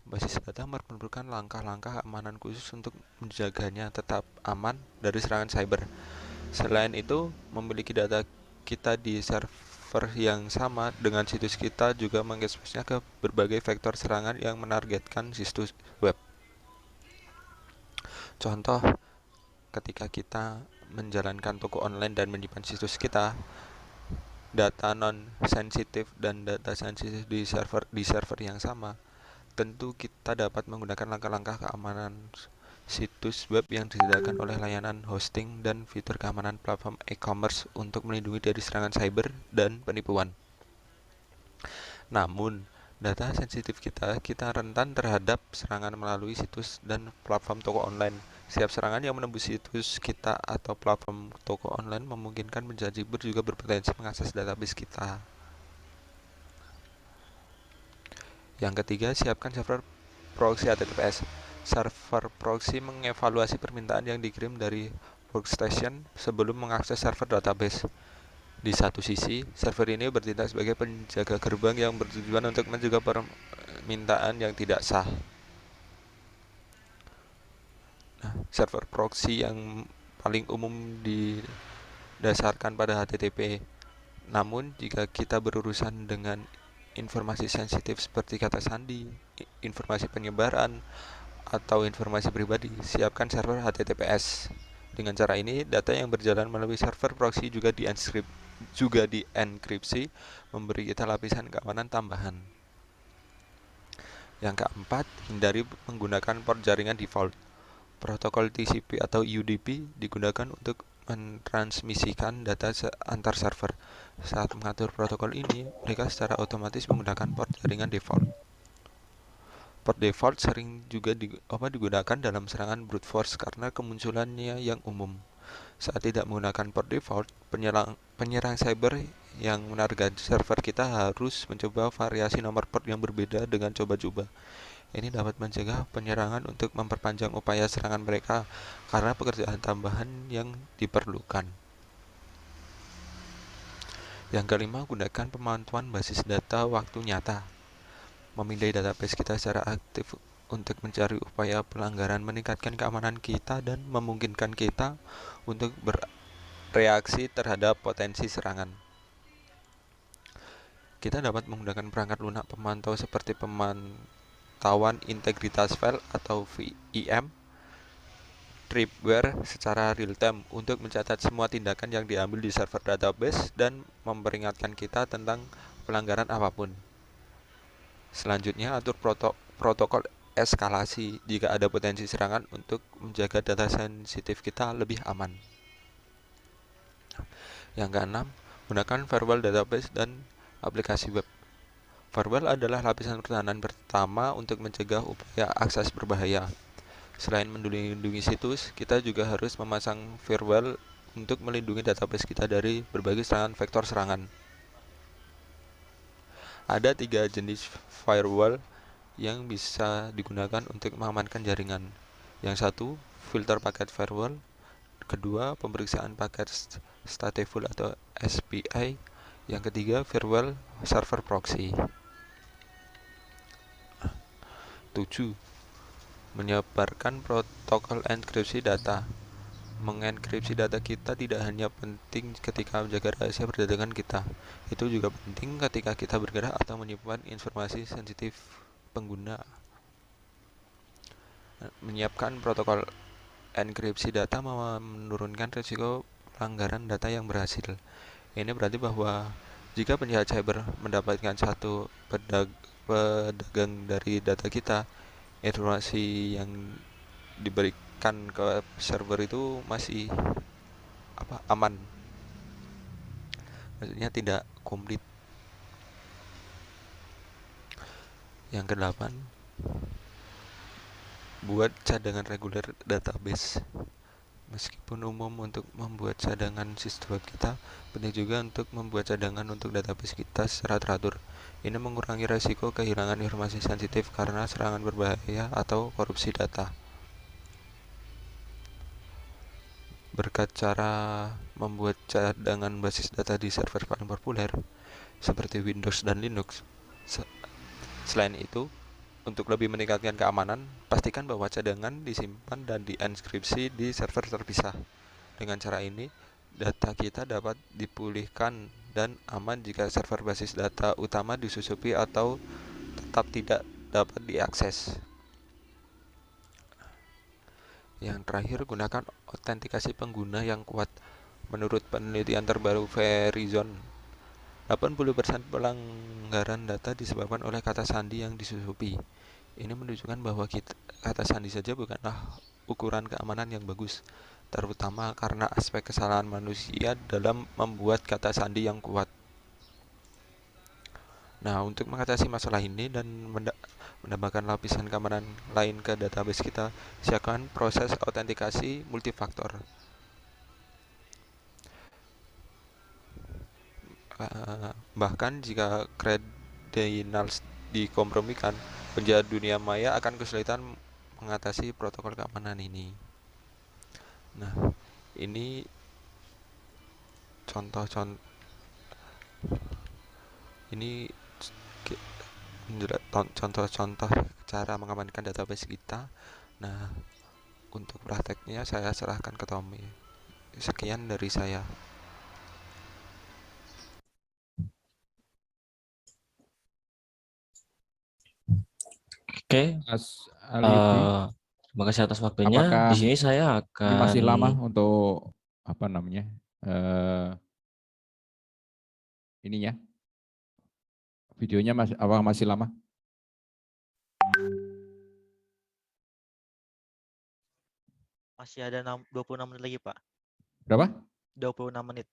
Basis data memerlukan langkah-langkah keamanan khusus untuk menjaganya tetap aman dari serangan cyber. Selain itu, memiliki data kita di server yang sama dengan situs kita juga mengeksposnya ke berbagai vektor serangan yang menargetkan situs web. Contoh, ketika kita menjalankan toko online dan menyimpan situs kita, data non-sensitif dan data sensitif di server yang sama, tentu kita dapat menggunakan langkah-langkah keamanan situs web yang disediakan oleh layanan hosting dan fitur keamanan platform e-commerce untuk melindungi dari serangan cyber dan penipuan. Namun, data sensitif kita rentan terhadap serangan melalui situs dan platform toko online. Setiap serangan yang menembus situs kita atau platform toko online memungkinkan penjahat siber juga berpotensi mengakses database kita. Yang ketiga, siapkan server proxy HTTPS. Server proxy mengevaluasi permintaan yang dikirim dari workstation sebelum mengakses server database. Di satu sisi, server ini bertindak sebagai penjaga gerbang yang bertujuan untuk mencegah permintaan yang tidak sah. Nah, server proxy yang paling umum didasarkan pada HTTP. Namun, jika kita berurusan dengan informasi sensitif seperti kata sandi, informasi penyebaran, atau informasi pribadi, siapkan server HTTPS. Dengan cara ini, data yang berjalan melalui server proxy juga dienkripsi, memberi kita lapisan keamanan tambahan. Yang keempat, hindari menggunakan port jaringan default. Protokol TCP atau UDP digunakan untuk mentransmisikan data antar server. Saat mengatur protokol ini, mereka secara otomatis menggunakan port jaringan default. Port default sering juga digunakan dalam serangan brute force karena kemunculannya yang umum. Saat tidak menggunakan port default, penyerang cyber yang menarget server kita harus mencoba variasi nomor port yang berbeda dengan coba-coba. Ini dapat mencegah penyerangan untuk memperpanjang upaya serangan mereka karena pekerjaan tambahan yang diperlukan. Yang kelima, gunakan pemantauan basis data waktu nyata. Memindai database kita secara aktif untuk mencari upaya pelanggaran meningkatkan keamanan kita dan memungkinkan kita untuk bereaksi terhadap potensi serangan. Kita dapat menggunakan perangkat lunak pemantau seperti pemantauan integritas file atau VIM, tripwire secara real time untuk mencatat semua tindakan yang diambil di server database dan memperingatkan kita tentang pelanggaran apapun. Selanjutnya, atur protokol eskalasi jika ada potensi serangan untuk menjaga data sensitif kita lebih aman. Yang keenam, gunakan firewall database dan aplikasi web. Firewall adalah lapisan pertahanan pertama untuk mencegah upaya akses berbahaya. Selain melindungi situs, kita juga harus memasang firewall untuk melindungi database kita dari berbagai serangan vektor serangan. Ada 3 jenis firewall yang bisa digunakan untuk mengamankan jaringan. Yang satu, filter paket firewall. Kedua, pemeriksaan paket stateful atau SPI. Yang ketiga, firewall server proxy. 7. Menyebarkan protokol enkripsi data. Mengenkripsi data kita tidak hanya penting ketika menjaga rahasia perdagangan kita, itu juga penting ketika kita bergerak atau menyimpan informasi sensitif pengguna. Menyiapkan protokol enkripsi data menurunkan risiko pelanggaran data yang berhasil. Ini berarti bahwa jika penjahat cyber mendapatkan satu pedagang dari data kita, informasi yang diberikan ke server itu masih aman, maksudnya tidak komplit. Yang kedelapan, buat cadangan reguler database. Meskipun umum untuk membuat cadangan sysdot kita, penting juga untuk membuat cadangan untuk database kita secara teratur. Ini mengurangi risiko kehilangan informasi sensitif karena serangan berbahaya atau korupsi data. Berkat cara membuat cadangan basis data di server paling populer, seperti Windows dan Linux. Selain itu, untuk lebih meningkatkan keamanan, pastikan bahwa cadangan disimpan dan dienkripsi di server terpisah. Dengan cara ini, data kita dapat dipulihkan dan aman jika server basis data utama disusupi atau tetap tidak dapat diakses. Yang terakhir, gunakan autentikasi pengguna yang kuat. Menurut penelitian terbaru Verizon, 80% pelanggaran data disebabkan oleh kata sandi yang disusupi. Ini menunjukkan bahwa kata sandi saja bukanlah ukuran keamanan yang bagus, terutama karena aspek kesalahan manusia dalam membuat kata sandi yang kuat. Nah, untuk mengatasi masalah ini dan menambahkan lapisan keamanan lain ke database kita, siapkan proses autentikasi multifaktor. Bahkan jika credentials dikompromikan, penjahat dunia maya akan kesulitan mengatasi protokol keamanan ini. Nah, ini contoh-contoh cara mengamankan database kita. Nah, untuk prakteknya saya serahkan ke Tommy. Sekian dari saya. Oke, Mas Aliudi, terima kasih atas waktunya. apakah Di sini saya ini masih akan lama untuk ininya? Videonya masih lama? Masih ada 26 menit lagi, Pak. Berapa? 26 menit.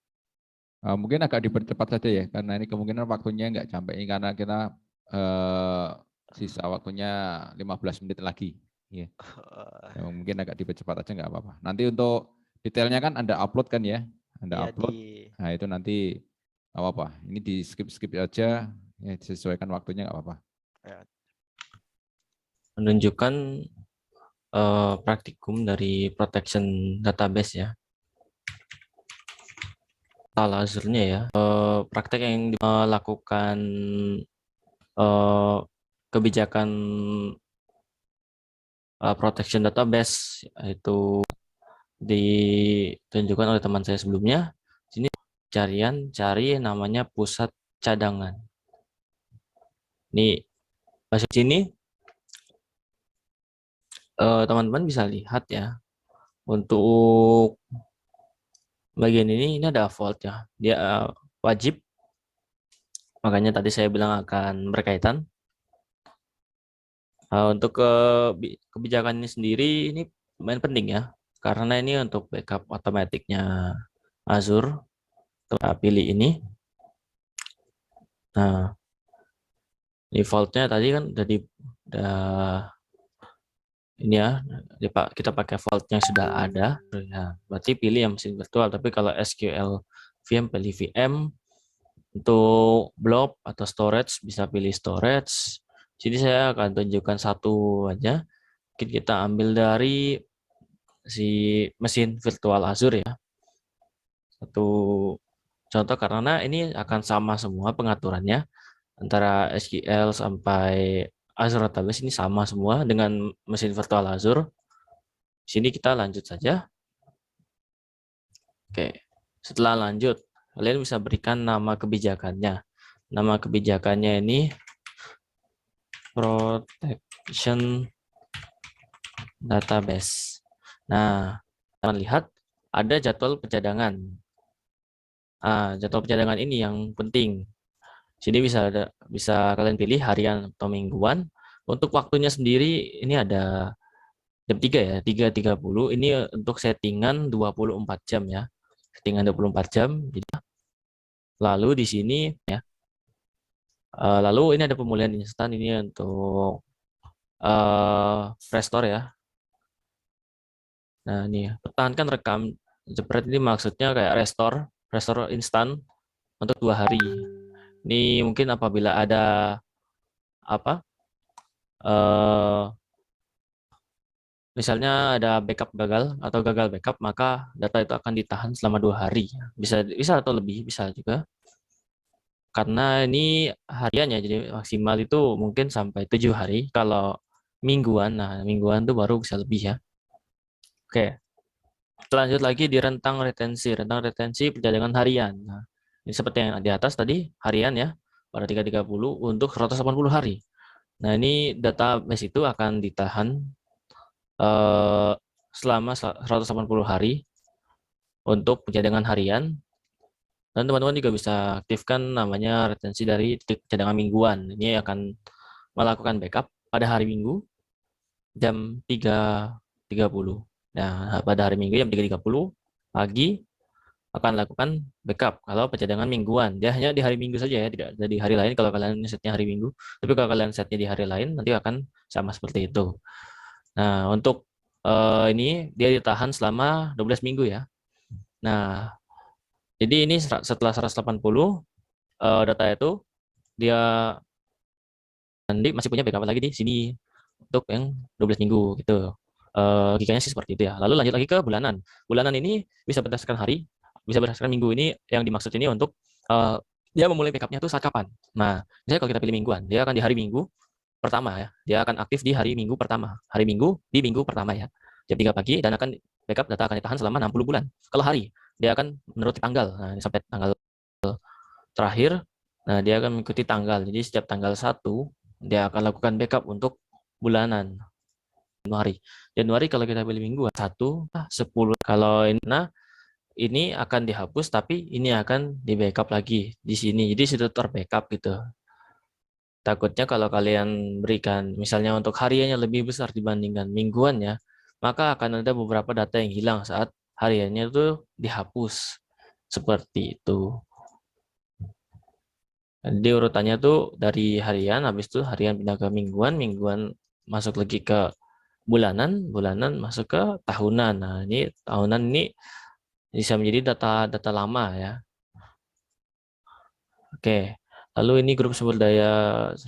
Mungkin agak dipercepat saja ya, karena ini kemungkinan waktunya nggak sampai ini karena kita sisa waktunya 15 menit lagi. Ya. Ya, mungkin agak dipercepat aja nggak apa-apa. Nanti untuk detailnya kan Anda upload kan ya, Anda Iya, upload. Nah itu nanti nggak apa-apa. Ini di skip aja, ya, disesuaikan waktunya nggak apa-apa. Menunjukkan praktikum dari protection database ya. Azure-nya ya. Praktek yang melakukan kebijakan protection database itu ditunjukkan oleh teman saya sebelumnya. Sini cari namanya pusat cadangan. Ini masuk sini teman-teman bisa lihat ya. Untuk bagian ini ada default ya. Dia wajib. Makanya tadi saya bilang akan berkaitan. Untuk kebijakan ini sendiri ini lumayan penting ya. Karena ini untuk backup otomatiknya Azure. Kita pilih ini. Nah, defaultnya tadi kan udah ini ya, kita pakai vault yang sudah ada. Ya, berarti pilih yang mesin virtual. Tapi kalau SQL VM, pilih VM. Untuk blob atau storage bisa pilih storage. Jadi saya akan tunjukkan satu aja. Mungkin kita ambil dari si mesin virtual Azure ya. Satu contoh karena ini akan sama semua pengaturannya antara SQL sampai Azure Database ini sama semua dengan mesin virtual Azure. Di sini kita lanjut saja. Oke, setelah lanjut, kalian bisa berikan nama kebijakannya. Nama kebijakannya ini Protection Database. Nah, kalian lihat ada jadwal pencadangan. Jadwal pencadangan ini yang penting. Sini bisa kalian pilih harian atau mingguan. Untuk waktunya sendiri ini ada jam 3 ya, 3.30. Ini untuk settingan 24 jam ya. Settingan 24 jam. Lalu di sini ya. Lalu ini ada pemulihan instan ini untuk restore ya. Nah, ini pertahankan rekam jepret ini maksudnya kayak restore instan untuk 2 hari. Ini mungkin apabila ada apa? Misalnya ada backup gagal atau gagal backup, maka data itu akan ditahan selama 2 hari. Bisa atau lebih, bisa juga. Karena ini harian ya, jadi maksimal itu mungkin sampai 7 hari. Kalau mingguan, nah mingguan itu baru bisa lebih ya. Oke. Lanjut lagi di rentang retensi pencadangan harian. Nah, ini seperti yang di atas tadi, harian ya, pada 3.30 untuk 180 hari. Nah, ini database itu akan ditahan selama 180 hari untuk pencadangan harian. Dan teman-teman juga bisa aktifkan namanya retensi dari cadangan mingguan. Ini akan melakukan backup pada hari Minggu jam 3.30. Nah, pada hari Minggu jam 3.30 pagi akan lakukan backup kalau pencadangan mingguan. Dia hanya di hari Minggu saja ya, tidak ada di hari lain kalau kalian setnya hari Minggu. Tapi kalau kalian setnya di hari lain, nanti akan sama seperti itu. Nah, untuk ini dia ditahan selama 12 minggu ya. Nah, jadi ini setelah 180 data itu dia nanti masih punya backup lagi di sini untuk yang 12 minggu gitu. Logikanya sih seperti itu ya. Lalu lanjut lagi ke bulanan. Bulanan ini bisa berdasarkan hari, bisa berdasarkan minggu. Ini yang dimaksud ini untuk dia memulai backupnya itu saat kapan. Nah, misalnya kalau kita pilih mingguan, dia akan di hari Minggu pertama ya. Dia akan aktif di hari Minggu pertama. Hari Minggu di minggu pertama ya. Jam 3 pagi dan akan backup data akan ditahan selama 60 bulan. Kalau hari, dia akan menuruti tanggal. Nah, ini sampai tanggal terakhir. Nah, dia akan mengikuti tanggal. Jadi setiap tanggal 1 dia akan lakukan backup untuk bulanan. Januari kalau kita pilih minggu 1, 10. Kalau ini akan dihapus tapi ini akan di backup lagi di sini. Jadi sudah terbackup gitu. Takutnya kalau kalian berikan misalnya untuk hariannya lebih besar dibandingkan mingguannya, maka akan ada beberapa data yang hilang saat hariannya itu dihapus. Seperti itu. Jadi urutannya tuh dari harian, habis itu harian pindah ke mingguan, mingguan masuk lagi ke bulanan, bulanan masuk ke tahunan. Nah, ini tahunan ini bisa menjadi data lama ya. Oke, lalu ini grup sumber daya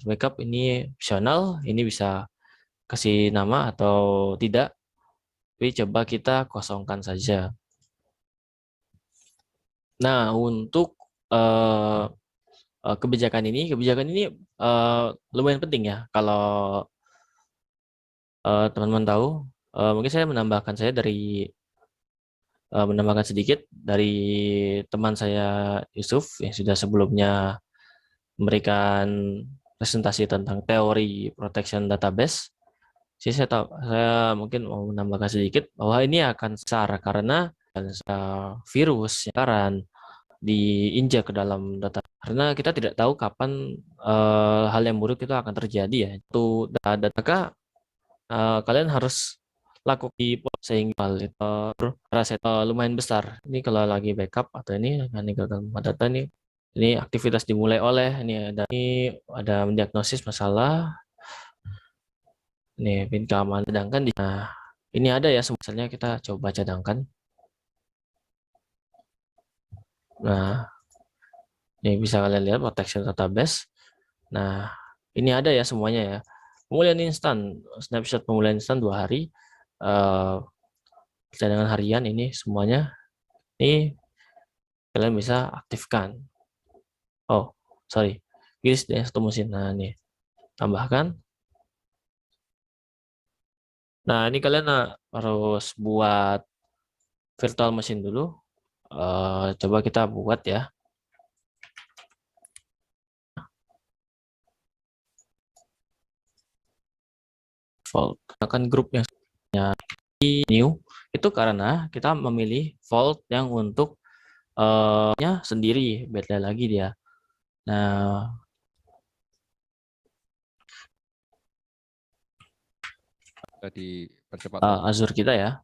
backup ini opsional, ini bisa kasih nama atau tidak, tapi coba kita kosongkan saja. Nah, untuk kebijakan ini lumayan penting ya. Kalau teman-teman tahu, mungkin saya menambahkan sedikit dari teman saya Yusuf yang sudah sebelumnya memberikan presentasi tentang teori protection database. Saya mungkin mau menambahkan sedikit bahwa ini akan besar karena virus yang diinjak ke dalam data, karena kita tidak tahu kapan hal yang buruk itu akan terjadi ya. Itu data kalian harus lakukan sehingga itu rasa lumayan besar. Ini kalau lagi backup atau ini meninggalkan data ini aktivitas dimulai oleh ini ada mendiagnosis masalah. Nih pin keamanan cadangkan ini ada ya, misalnya kita coba cadangkan. Nah, ini bisa kalian lihat protection database. Nah, ini ada ya semuanya ya. Pemulihan instan, snapshot pemulihan instan 2 hari. Cadangan harian ini semuanya. Ini kalian bisa aktifkan. Oh, sorry. Guys, satu mesin. Nah, ini tambahkan. Nah, ini kalian harus buat virtual machine dulu. Coba kita buat ya. Vault. Akan grup yang new itu karena kita memilih vault yang untuk sendiri, beda lagi dia. Nah, Tadi percepat Azure kita ya.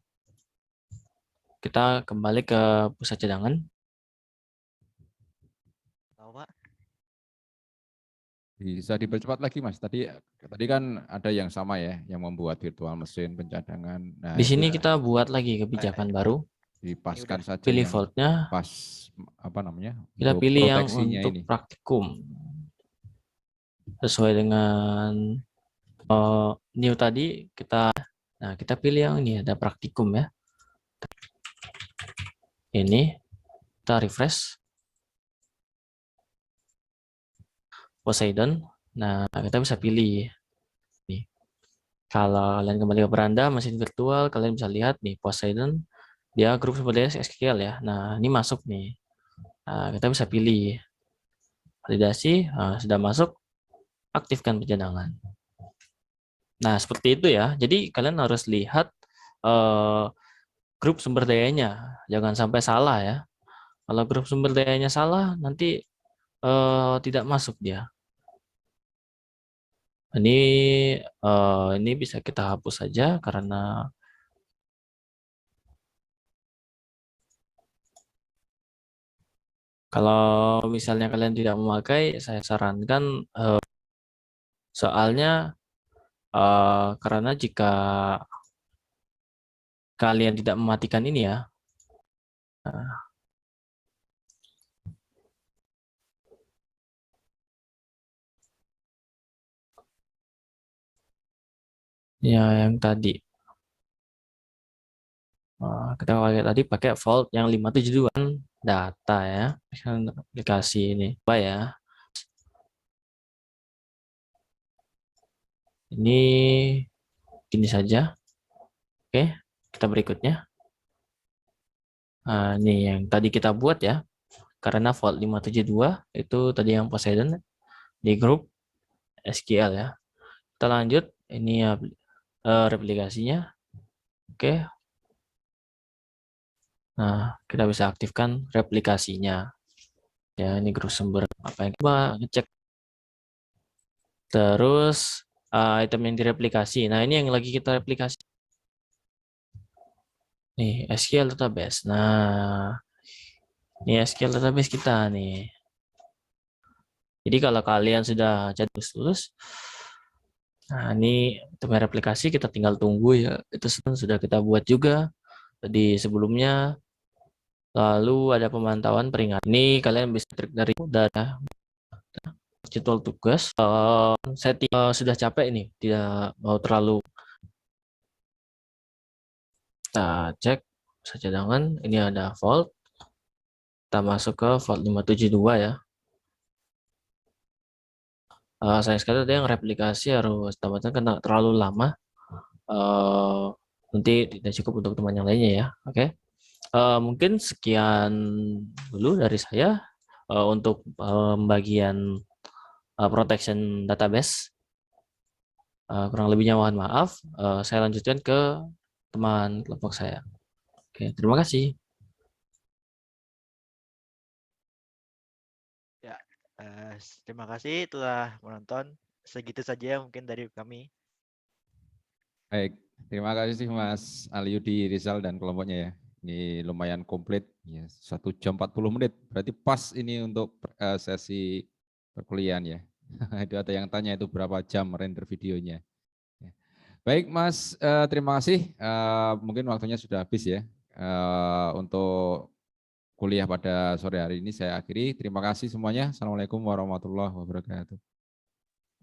Kita kembali ke pusat cadangan. Bisa dipercepat lagi Mas. Tadi kan ada yang sama ya, yang membuat virtual mesin pencadangan. Nah, di sini kita buat lagi kebijakan baru. Dipaskan saja pilih yang vaultnya. pas apa namanya? Kita pilih yang untuk ini. praktikum. Sesuai dengan new tadi kita pilih yang ini, ada praktikum ya. Ini kita refresh. Poseidon. Nah, kita bisa pilih nih. Kalau kalian kembali ke beranda mesin virtual, kalian bisa lihat nih Poseidon, dia grup sumber daya SQL ya. Nah, ini masuk nih. Nah, kita bisa pilih validasi. Nah, sudah masuk, aktifkan pencadangan. Nah, seperti itu ya. Jadi kalian harus lihat grup sumber dayanya, jangan sampai salah ya. Kalau grup sumber dayanya salah, nanti tidak masuk dia. Ini bisa kita hapus saja karena kalau misalnya kalian tidak memakai, saya sarankan soalnya karena jika kalian tidak mematikan ini ya, yang tadi kita pakai vault yang 572 data ya, aplikasi ini apa ya. Ini gini saja. Oke, kita berikutnya. Nah, ini yang tadi kita buat ya. Karena vault 572 itu tadi yang Poseidon di grup SQL ya. Kita lanjut, ini replikasinya. Oke. Nah, kita bisa aktifkan replikasinya. Ya, ini grup sumber apa yang kita ngecek. Terus item yang direplikasi. Nah, ini yang lagi kita replikasi. Nih, SQL database. Nah, ini SQL database kita nih. Jadi kalau kalian sudah jadi lulus, nah ini untuk replikasi kita tinggal tunggu ya. Itu sudah kita buat juga di sebelumnya. Lalu ada pemantauan peringatan. Ini kalian bisa trik dari data jadwal tugas. Setting sudah capek ini, tidak mau terlalu. Kita cek cadangan. Ini ada vault. Kita masuk ke vault 572 ya. Sayang sekali ada yang replikasi harus tamatkan karena terlalu lama. Nanti tidak cukup untuk teman yang lainnya ya. Oke. Mungkin sekian dulu dari saya untuk pembagian protection database. Kurang lebihnya mohon maaf. Saya lanjutkan ke teman kelompok saya. Oke, terima kasih. Ya, terima kasih telah menonton. Segitu saja mungkin dari kami. Baik, terima kasih sih Mas Aliudi Rizal dan kelompoknya ya. Ini lumayan komplit, ya, 1 jam 40 menit. Berarti pas ini untuk sesi perkuliahan ya. Itu ada yang tanya itu berapa jam render videonya. Ya. Baik Mas, terima kasih. Mungkin waktunya sudah habis ya. Untuk kuliah pada sore hari ini saya akhiri. Terima kasih semuanya. Assalamualaikum warahmatullahi wabarakatuh.